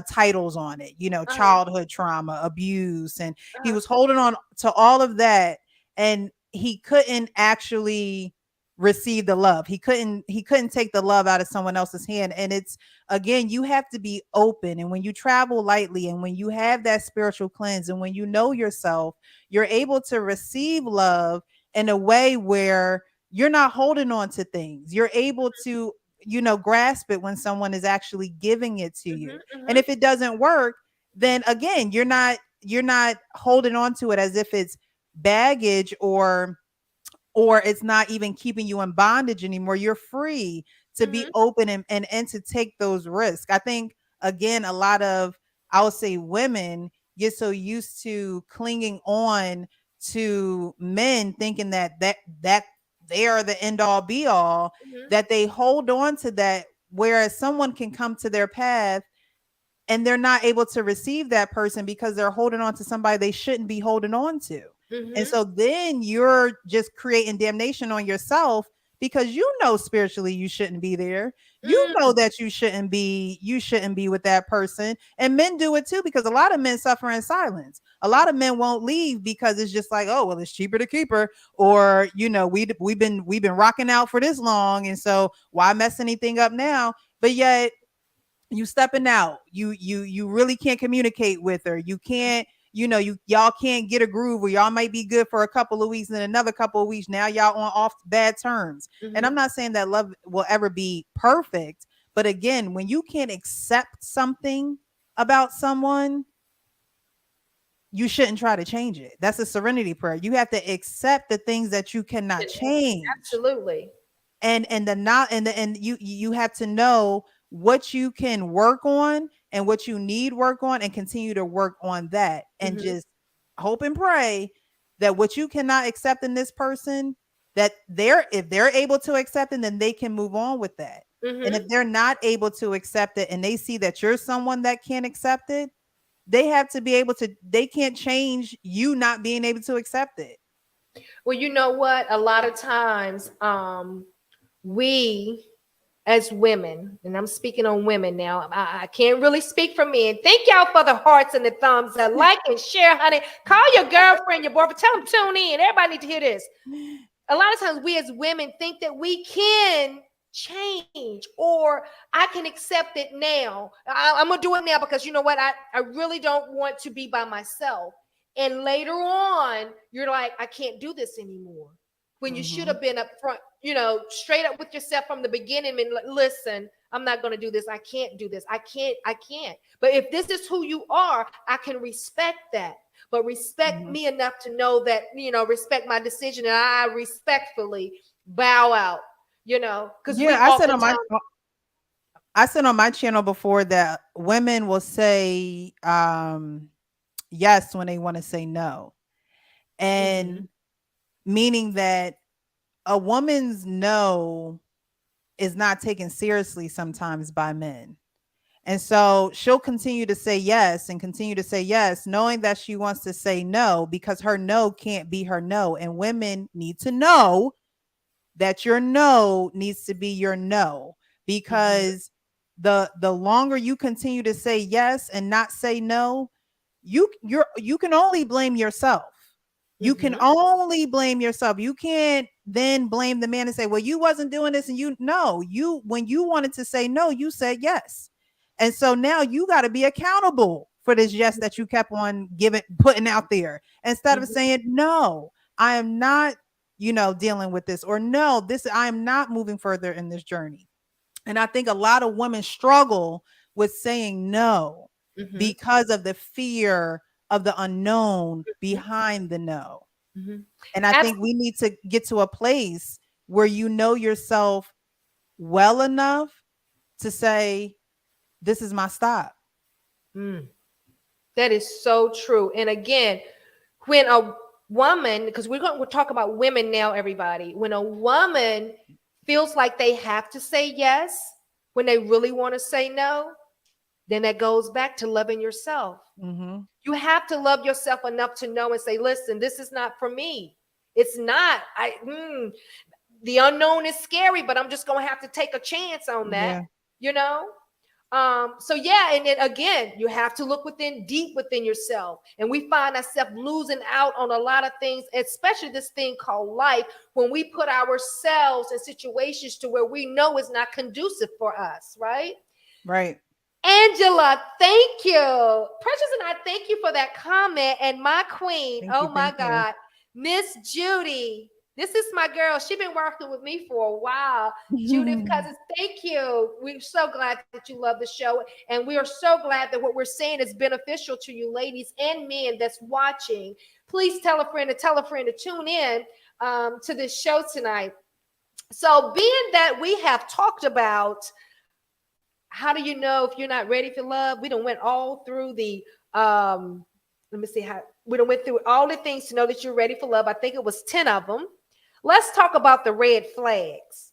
Speaker 2: titles on it, you know,
Speaker 1: Uh-huh.
Speaker 2: childhood trauma, abuse, and he
Speaker 1: Uh-huh.
Speaker 2: was holding on to all of that, and he couldn't actually receive the love. He couldn't take the love out of someone else's hand. And it's, again, you have to be open. And when you travel lightly, and when you have that spiritual cleanse, and when you know yourself, you're able to receive love in a way where you're not holding on to things. You're able to, grasp it when someone is actually giving it to
Speaker 1: Mhm.
Speaker 2: you. And
Speaker 1: Mhm.
Speaker 2: if it doesn't work, then again, you're not holding on to it as if it's baggage, or it's not even keeping you in bondage anymore. You're free to be
Speaker 1: Mhm.
Speaker 2: open, and to take those risks. I think, again, a lot of, I would say, women get so used to clinging on to men, thinking that they are the end all be all,
Speaker 1: Mhm.
Speaker 2: that they hold on to that, whereas someone can come to their path and they're not able to receive that person because they're holding on to somebody they shouldn't be holding on to. And
Speaker 1: Mhm.
Speaker 2: so then you're just creating damnation on yourself, because spiritually you shouldn't be there. You know
Speaker 1: Mm.
Speaker 2: that you shouldn't be with that person. And men do it too, because a lot of men suffer in silence. A lot of men won't leave because it's just like, oh well, it's cheaper to keep her, or we've been rocking out for this long, and so why mess anything up now? But yet you stepping out, you really can't communicate with her. You can't, y'all can't get a groove, or y'all might be good for a couple of weeks, and then another couple of weeks now y'all on off bad terms. And I'm
Speaker 1: Mhm.
Speaker 2: not saying that love will ever be perfect, but again, when you can't accept something about someone, you shouldn't try to change it. That's a serenity prayer. You have to accept the things that you cannot change,
Speaker 1: Absolutely.
Speaker 2: and the not and you have to know what you can work on and what you need work on, and continue to work on that, and
Speaker 1: Mhm.
Speaker 2: just hope and pray that what you cannot accept in this person, that if they're able to accept it, then they can move on with that. And if
Speaker 1: Mhm.
Speaker 2: they're not able to accept it, and they see that you're someone that can't accept it, they have to be able to, they can't change you not being able to accept it.
Speaker 1: Well, you know what? A lot of times, we as women, and I'm speaking on women now. I can't really speak for men. Thank y'all for the hearts and the thumbs up. Like and share, honey. Call your girlfriend, your boyfriend. Tell them tune in. Everybody need to hear this. A lot of times we as women think that we can change, or I can accept it now. I'm gonna do it now because you know what? I really don't want to be by myself. And later on, you're like, I can't do this anymore. When you should
Speaker 2: Hmm.
Speaker 1: have been up front, straight up with yourself from the beginning and listen, I'm not going to do this. I can't do this. I can't. But if this is who you are, I can respect that. But respect
Speaker 2: Hmm.
Speaker 1: me enough to know that, respect my decision, and I respectfully bow out, because
Speaker 2: Yeah,
Speaker 1: we oftentimes.
Speaker 2: I said on my channel before that women will say yes when they want to say no.
Speaker 1: Mhm.
Speaker 2: And meaning that a woman's no is not taken seriously sometimes by men. And so she'll continue to say yes and continue to say yes, knowing that she wants to say no, because her no can't be her no. And women need to know that your no needs to be your no,
Speaker 1: Mhm.
Speaker 2: because the longer you continue to say yes and not say no, you can only blame yourself. You can only blame yourself. You can't then blame the man and say, well, you wasn't doing this. And when you wanted to say no, you said yes. And so now you got to be accountable for this yes that you kept on putting out there, instead of saying, no, I am not, dealing with this, or no, I am not moving further in this journey. And I think a lot of women struggle with saying no because of the fear of the unknown behind the no. And I think we need to get to a place where you know yourself well enough to say, this is my stop.
Speaker 1: That is so true. And again, when a woman, because we'll talk about women now, everybody, when a woman feels like they have to say yes when they really want to say no, then that goes back to loving yourself. You have to love yourself enough to know and say, listen, this is not for me. It's not. The unknown is scary, but I'm just going to have to take a chance on that, So and then again, you have to look deep within yourself. And we find ourselves losing out on a lot of things, especially this thing called life, when we put ourselves in situations to where we know is not conducive for us, right?
Speaker 2: Right.
Speaker 1: Angela, thank you. Precious and I thank you for that comment. And my queen, my God, Miss Judy. This is my girl. She's been working with me for a while. Judith Cousins, thank you. We're so glad that you love the show. And we are so glad that what we're saying is beneficial to you ladies and men that's watching. Please tell a friend to tune in to this show tonight. So being that we have talked about how do you know if you're not ready for love, we done went all through the we done went through all the things to know that you're ready for love. I think it was 10 of them. Let's talk about the red flags.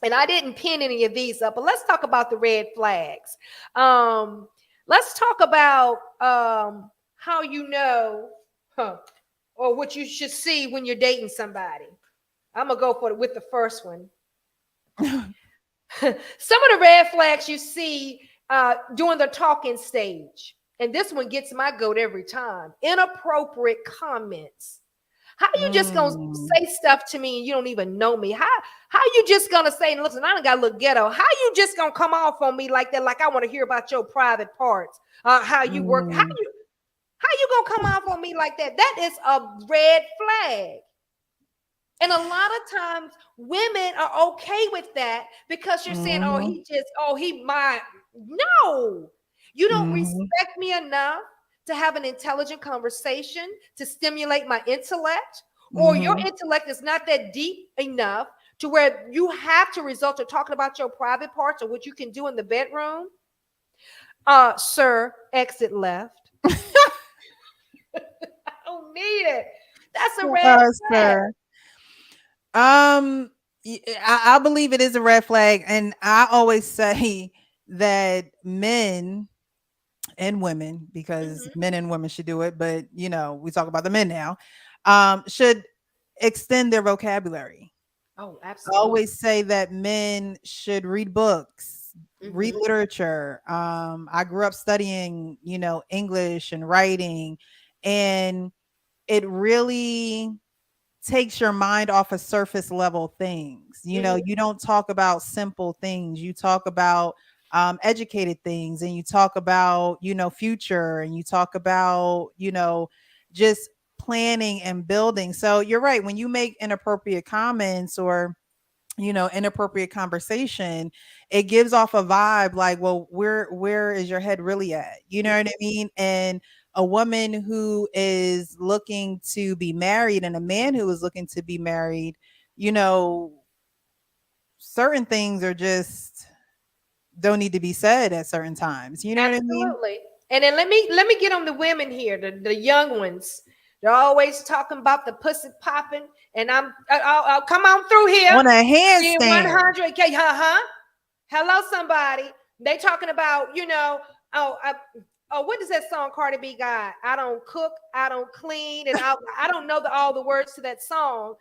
Speaker 1: And I didn't pin any of these up, but let's talk about the red flags. Let's talk about how you know, or what you should see when you're dating somebody. I'm gonna go with the first one. Some of the red flags you see during the talking stage, and this one gets my goat every time: inappropriate comments. How you just gonna say stuff to me and you don't even know me? How you just gonna say, listen, I done got a little ghetto. How you just gonna come off on me like that? Like I want to hear about your private parts, how you work. How you gonna come off on me like that? That is a red flag. And a lot of times women are okay with that because you're saying, no, you don't respect me enough to have an intelligent conversation to stimulate my intellect, or your intellect is not that deep enough to where you have to resort to talking about your private parts or what you can do in the bedroom. Sir, exit left. I don't need it. That's a red flag.
Speaker 2: I believe it is a red flag. And I always say that men and women, because men and women should do it, but we talk about the men now, should extend their vocabulary.
Speaker 1: Oh, absolutely.
Speaker 2: I always say that men should read books, read literature. I grew up studying, English and writing, and it really takes your mind off of surface level things. You don't talk about simple things. You talk about educated things, and you talk about, future, and you talk about, just planning and building. So you're right. When you make inappropriate comments or, inappropriate conversation, it gives off a vibe like, well, where is your head really at? You know what I mean? And a woman who is looking to be married and a man who is looking to be married, certain things are just don't need to be said at certain times. You know what I mean?
Speaker 1: Absolutely. And then let me get on the women here, the young ones. They're always talking about the pussy popping, and I'll come on through here
Speaker 2: on a handstand.
Speaker 1: 100. Hello, somebody. They talking about, what is that song Cardi B got? I don't cook, I don't clean, and I don't know all the words to that song.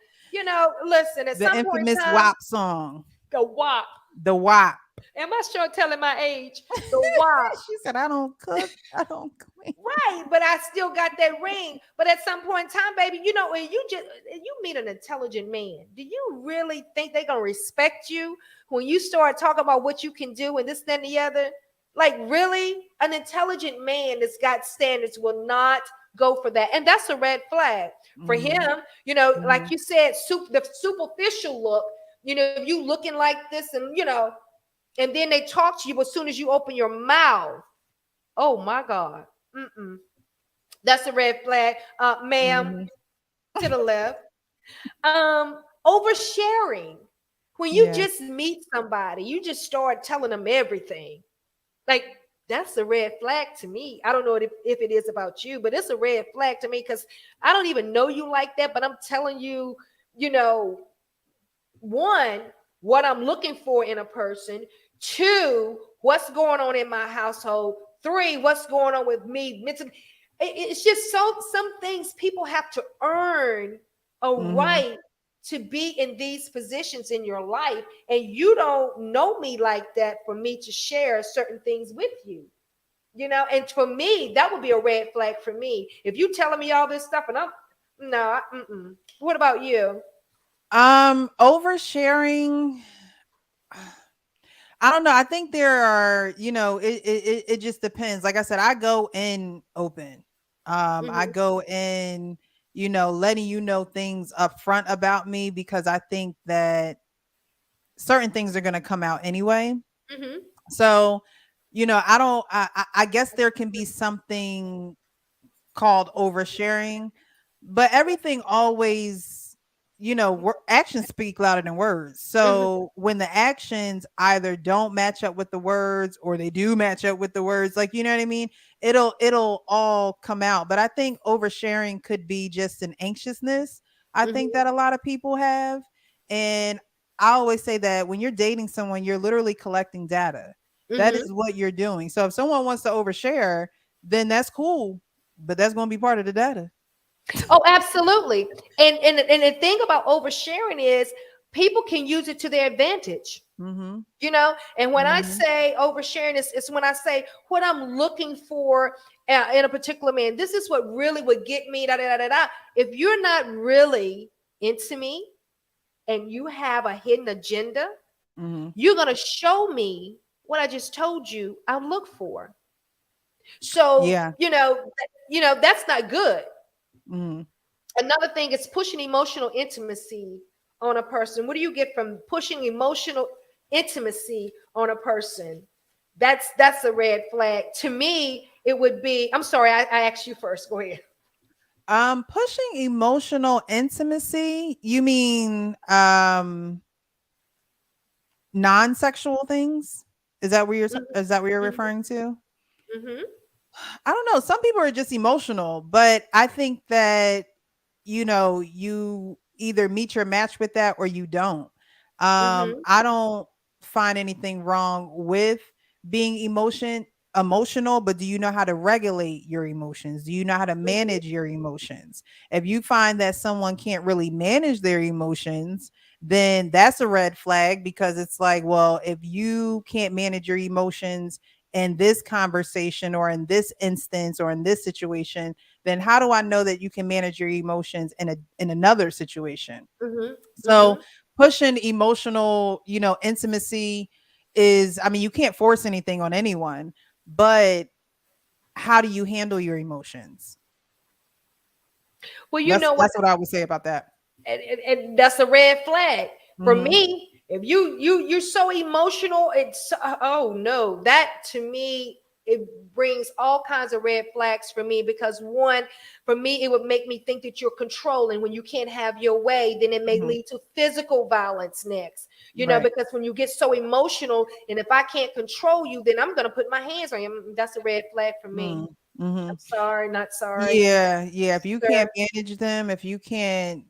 Speaker 1: Listen, at
Speaker 2: the
Speaker 1: some
Speaker 2: infamous
Speaker 1: point in time,
Speaker 2: WAP song.
Speaker 1: the WAP.
Speaker 2: The WAP.
Speaker 1: Am I sure telling my age? But why?
Speaker 2: She said, I don't cook, I don't clean.
Speaker 1: Right, but I still got that ring. But at some point in time, baby, you know, when you meet an intelligent man, do you really think they're gonna respect you when you start talking about what you can do and this, that, and the other? Like, really, an intelligent man that's got standards will not go for that, and that's a red flag for
Speaker 2: Mhm,
Speaker 1: him. You know, like
Speaker 2: mhm.
Speaker 1: you said, the superficial look. You know, if you looking like this, and and then they talk to you as soon as you open your mouth. Oh my God. Mm-mm. That's a red flag. Ma'am,
Speaker 2: Mhm.
Speaker 1: to the left. Oversharing. When you
Speaker 2: Yeah.
Speaker 1: just meet somebody, you just start telling them everything. Like, that's a red flag to me. I don't know if it is about you, but it's a red flag to me because I don't even know you like that. But I'm telling you, you know, one, what I'm looking for in a person. Two, what's going on in my household. Three, what's going on with me mentally. It's just some things people have to earn a
Speaker 2: Mhm.
Speaker 1: right to be in these positions in your life. And you don't know me like that for me to share certain things with you. And for me, that would be a red flag for me. If you telling me all this stuff and I'm no, mm-mm. What about you?
Speaker 2: Oversharing. I don't know. I think there are, it just depends. Like I said, I go in open. I
Speaker 1: Mm-hmm,
Speaker 2: go in, letting you know things up front about me because I think that certain things are going to come out anyway.
Speaker 1: mm-hmm.
Speaker 2: So, I don't, I guess there can be something called oversharing, but everything always, actions speak louder than words.
Speaker 1: Mhm,
Speaker 2: So when the actions either don't match up with the words or they do match up with the words, like, you know what I mean? It'll all come out. But I think oversharing could be just an anxiousness. I think
Speaker 1: mhm,
Speaker 2: that a lot of people have. And I always say that when you're dating someone, you're literally collecting data. That
Speaker 1: mhm.
Speaker 2: is what you're doing. So if someone wants to overshare, then that's cool, but that's going to be part of the data.
Speaker 1: Oh, absolutely. And the thing about oversharing is people can use it to their advantage.
Speaker 2: Mhm.
Speaker 1: And when I
Speaker 2: Mhm.
Speaker 1: say oversharing, it's when I say what I'm looking for in a particular man. This is what really would get me. Da, da, da, da, da. If you're not really into me and you have a hidden agenda,
Speaker 2: Mhm.
Speaker 1: you're gonna show me what I just told you I look for. So
Speaker 2: Yeah.
Speaker 1: that's not good.
Speaker 2: Mhm.
Speaker 1: Another thing is pushing emotional intimacy on a person. What do you get from pushing emotional intimacy on a person? That's a red flag. To me, it would be, I'm sorry, I asked you first. Go ahead.
Speaker 2: Pushing emotional intimacy, you mean non-sexual things? Is that what you're
Speaker 1: Mm-hmm,
Speaker 2: referring to?
Speaker 1: mm-hmm,
Speaker 2: I don't know. Some people are just emotional, but I think that you either meet your match with that or you don't.
Speaker 1: mm-hmm,
Speaker 2: I don't find anything wrong with being emotional, but do you know how to regulate your emotions? Do you know how to
Speaker 1: mm-hmm,
Speaker 2: manage your emotions? If you find that someone can't really manage their emotions, then that's a red flag because it's like, well, if you can't manage your emotions in this conversation or in this instance or in this situation, then how do I know that you can manage your emotions in another situation?
Speaker 1: mm-hmm,
Speaker 2: So
Speaker 1: mm-hmm.
Speaker 2: pushing emotional, intimacy is, I mean, you can't force anything on anyone, but how do you handle your emotions?
Speaker 1: Well, you
Speaker 2: That's
Speaker 1: know what?
Speaker 2: that's what I would say about that.
Speaker 1: And that's a red flag for
Speaker 2: Mhm.
Speaker 1: me. If you're so emotional, it's oh no, that to me it brings all kinds of red flags for me because one, for me, it would make me think that you're controlling when you can't have your way. Then it may
Speaker 2: Mhm.
Speaker 1: lead to physical violence next.
Speaker 2: Right.
Speaker 1: Because when you get so emotional, and if I can't control you, then I'm gonna put my hands on you. That's a red flag for me.
Speaker 2: Mm. Mhm.
Speaker 1: I'm sorry, not sorry,
Speaker 2: Yeah, yeah. If you
Speaker 1: sir.
Speaker 2: can't manage them, if you can't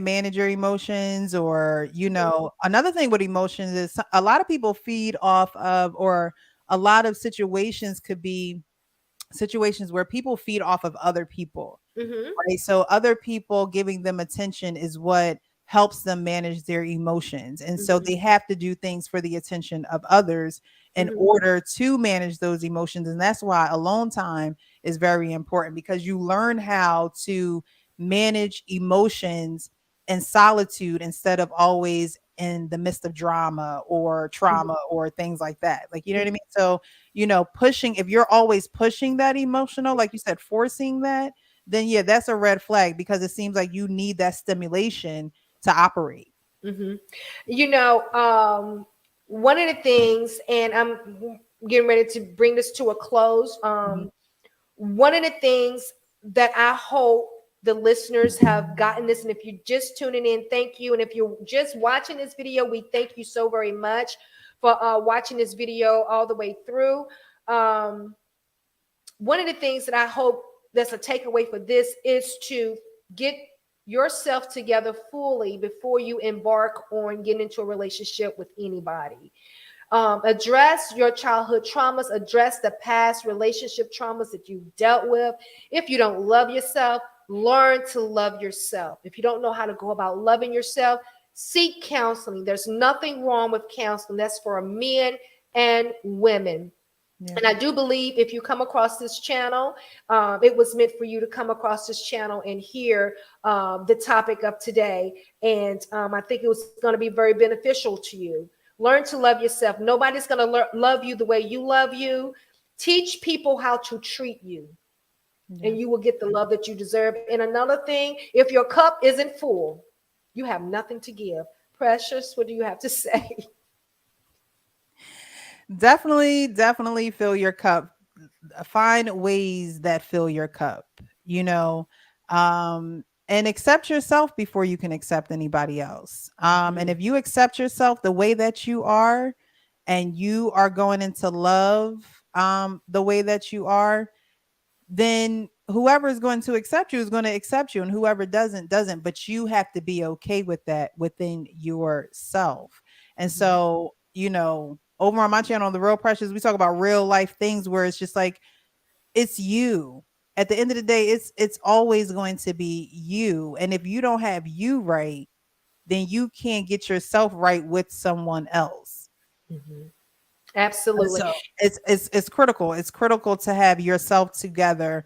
Speaker 2: manage your emotions, or
Speaker 1: Mhm,
Speaker 2: another thing with emotions is a lot of people feed off of, or a lot of situations could be situations where people feed off of other people,
Speaker 1: mhm,
Speaker 2: right? So other people giving them attention is what helps them manage their emotions. And so
Speaker 1: Mhm.
Speaker 2: they have to do things for the attention of others in
Speaker 1: Mhm.
Speaker 2: order to manage those emotions. And that's why alone time is very important, because you learn how to manage emotions in solitude instead of always in the midst of drama or
Speaker 1: Mhm.
Speaker 2: trauma or things like that. Like, you know what I
Speaker 1: Mhm.
Speaker 2: mean? So, pushing, if you're always pushing that emotional, like you said, forcing that, then yeah, that's a red flag, because it seems like you need that stimulation to operate.
Speaker 1: Mhm. You know, one of the things, and I'm getting ready to bring this to a close.
Speaker 2: Mhm.
Speaker 1: One of the things that I hope the listeners have gotten this, and if you're just tuning in, thank you. And if you're just watching this video, we thank you so very much for watching this video all the way through. Um, One of the things that I hope that's a takeaway for this is to get yourself together fully before you embark on getting into a relationship with anybody. Address your childhood traumas, address the past relationship traumas that you've dealt with. If you don't love yourself, learn to love yourself. If you don't know how to go about loving yourself, seek counseling. There's nothing wrong with counseling. That's for men and women.
Speaker 2: Yeah.
Speaker 1: And I do believe if you come across this channel, it was meant for you to come across this channel and hear the topic of today. And I think it was going to be very beneficial to you. Learn to love yourself. Nobody's going to love you the way you love you. Teach people how to treat you,
Speaker 2: Yeah.
Speaker 1: and you will get the love that you deserve. And another thing, if your cup isn't full, you have nothing to give. Precious, what do you have to say?
Speaker 2: Definitely fill your cup. Find ways that fill your cup, you know, and accept yourself before you can accept anybody else. And if you accept yourself the way that you are, and you are going into love the way that you are, then whoever is going to accept you is going to accept you, and whoever doesn't. But you have to be okay with that within yourself. And so, over on my channel, The Real Precious, we talk about real life things where it's just like, it's you. At the end of the day, it's always going to be you. And if you don't have you right, then you can't get yourself right with someone else.
Speaker 1: Mhm.
Speaker 2: And
Speaker 1: Absolutely.
Speaker 2: so it's critical. It's critical to have yourself together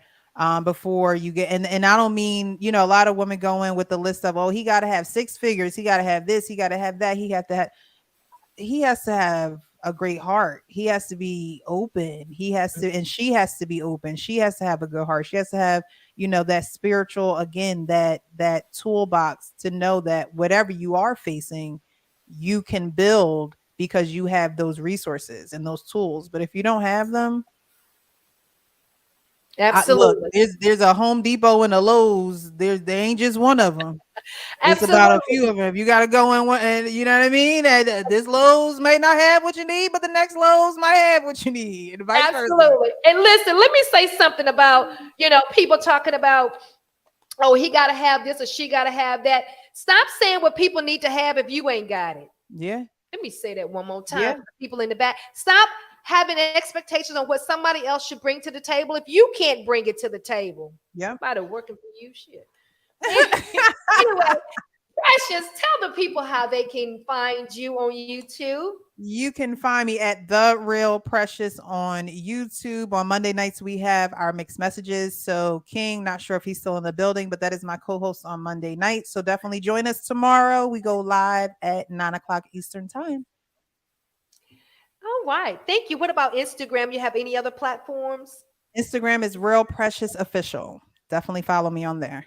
Speaker 2: before you get, and I don't mean, a lot of women go in with the list of, oh, he got to have six figures, he got to have this, he got to have that, he has to have a great heart. He has to be open. He has to, and she has to be open. She has to have a good heart. She has to have, that spiritual, again, that toolbox to know that whatever you are facing, you can build, because you have those resources and those tools. But if you don't have them, look,
Speaker 1: Absolutely.
Speaker 2: there's a Home Depot and a Lowe's. There ain't just one of them. It's about a
Speaker 1: Absolutely.
Speaker 2: few of them. If you got to go in one, and you know what I mean? And this Lowe's may not have what you need, but the next Lowe's might have what you need, and vice versa.
Speaker 1: Absolutely. And listen, let me say something about, people talking about, oh, he got to have this or she got to have that. Stop saying what people need to have if you ain't got it.
Speaker 2: Yeah,
Speaker 1: Let me say that one more time
Speaker 2: yeah,
Speaker 1: for the people in the back. Stop having expectations on what somebody else should bring to the table if you can't bring it to the table.
Speaker 2: yeah.
Speaker 1: Somebody working for you, shit. Anyway, Precious, tell the people how they can find you on YouTube.
Speaker 2: You can find me at The Real Precious on YouTube. On Monday nights, we have our mixed messages. So King, not sure if he's still in the building, but that is my co-host on Monday night. So definitely join us tomorrow. We go live at 9 o'clock Eastern time.
Speaker 1: All right. Thank you. What about Instagram? You have any other platforms?
Speaker 2: Instagram is Real Precious Official. Definitely follow me on there.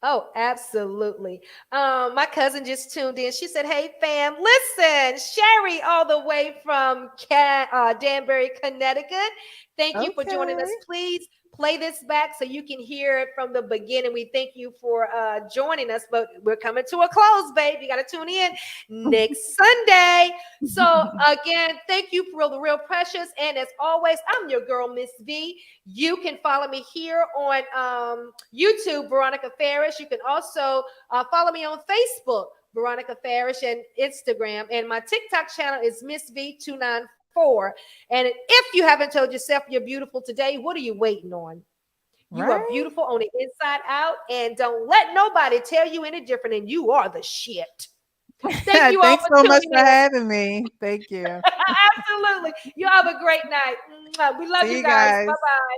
Speaker 1: Oh, absolutely. My cousin just tuned in. She said, "Hey, fam, listen, Sherry, all the way from Danbury, Connecticut. Thank you for joining
Speaker 2: Okay.
Speaker 1: us. Please play this back so you can hear it from the beginning. We thank you for joining us, but we're coming to a close, babe. You got to tune in next Sunday. So again, thank you for the real precious. And as always, I'm your girl, Miss V. You can follow me here on YouTube, Veronica Farrish. You can also follow me on Facebook, Veronica Farrish, and Instagram. And my TikTok channel is Miss V294. And if you haven't told yourself you're beautiful today, what are you waiting on? You are
Speaker 2: Right?
Speaker 1: beautiful on the inside out, and don't let nobody tell you any different. And you are the shit. Thank you all
Speaker 2: Thanks
Speaker 1: for
Speaker 2: so much
Speaker 1: tuning
Speaker 2: for
Speaker 1: in.
Speaker 2: having me. Thank you.
Speaker 1: Absolutely. You have a great night. We love
Speaker 2: See
Speaker 1: you
Speaker 2: you
Speaker 1: guys. Bye
Speaker 2: guys.
Speaker 1: bye.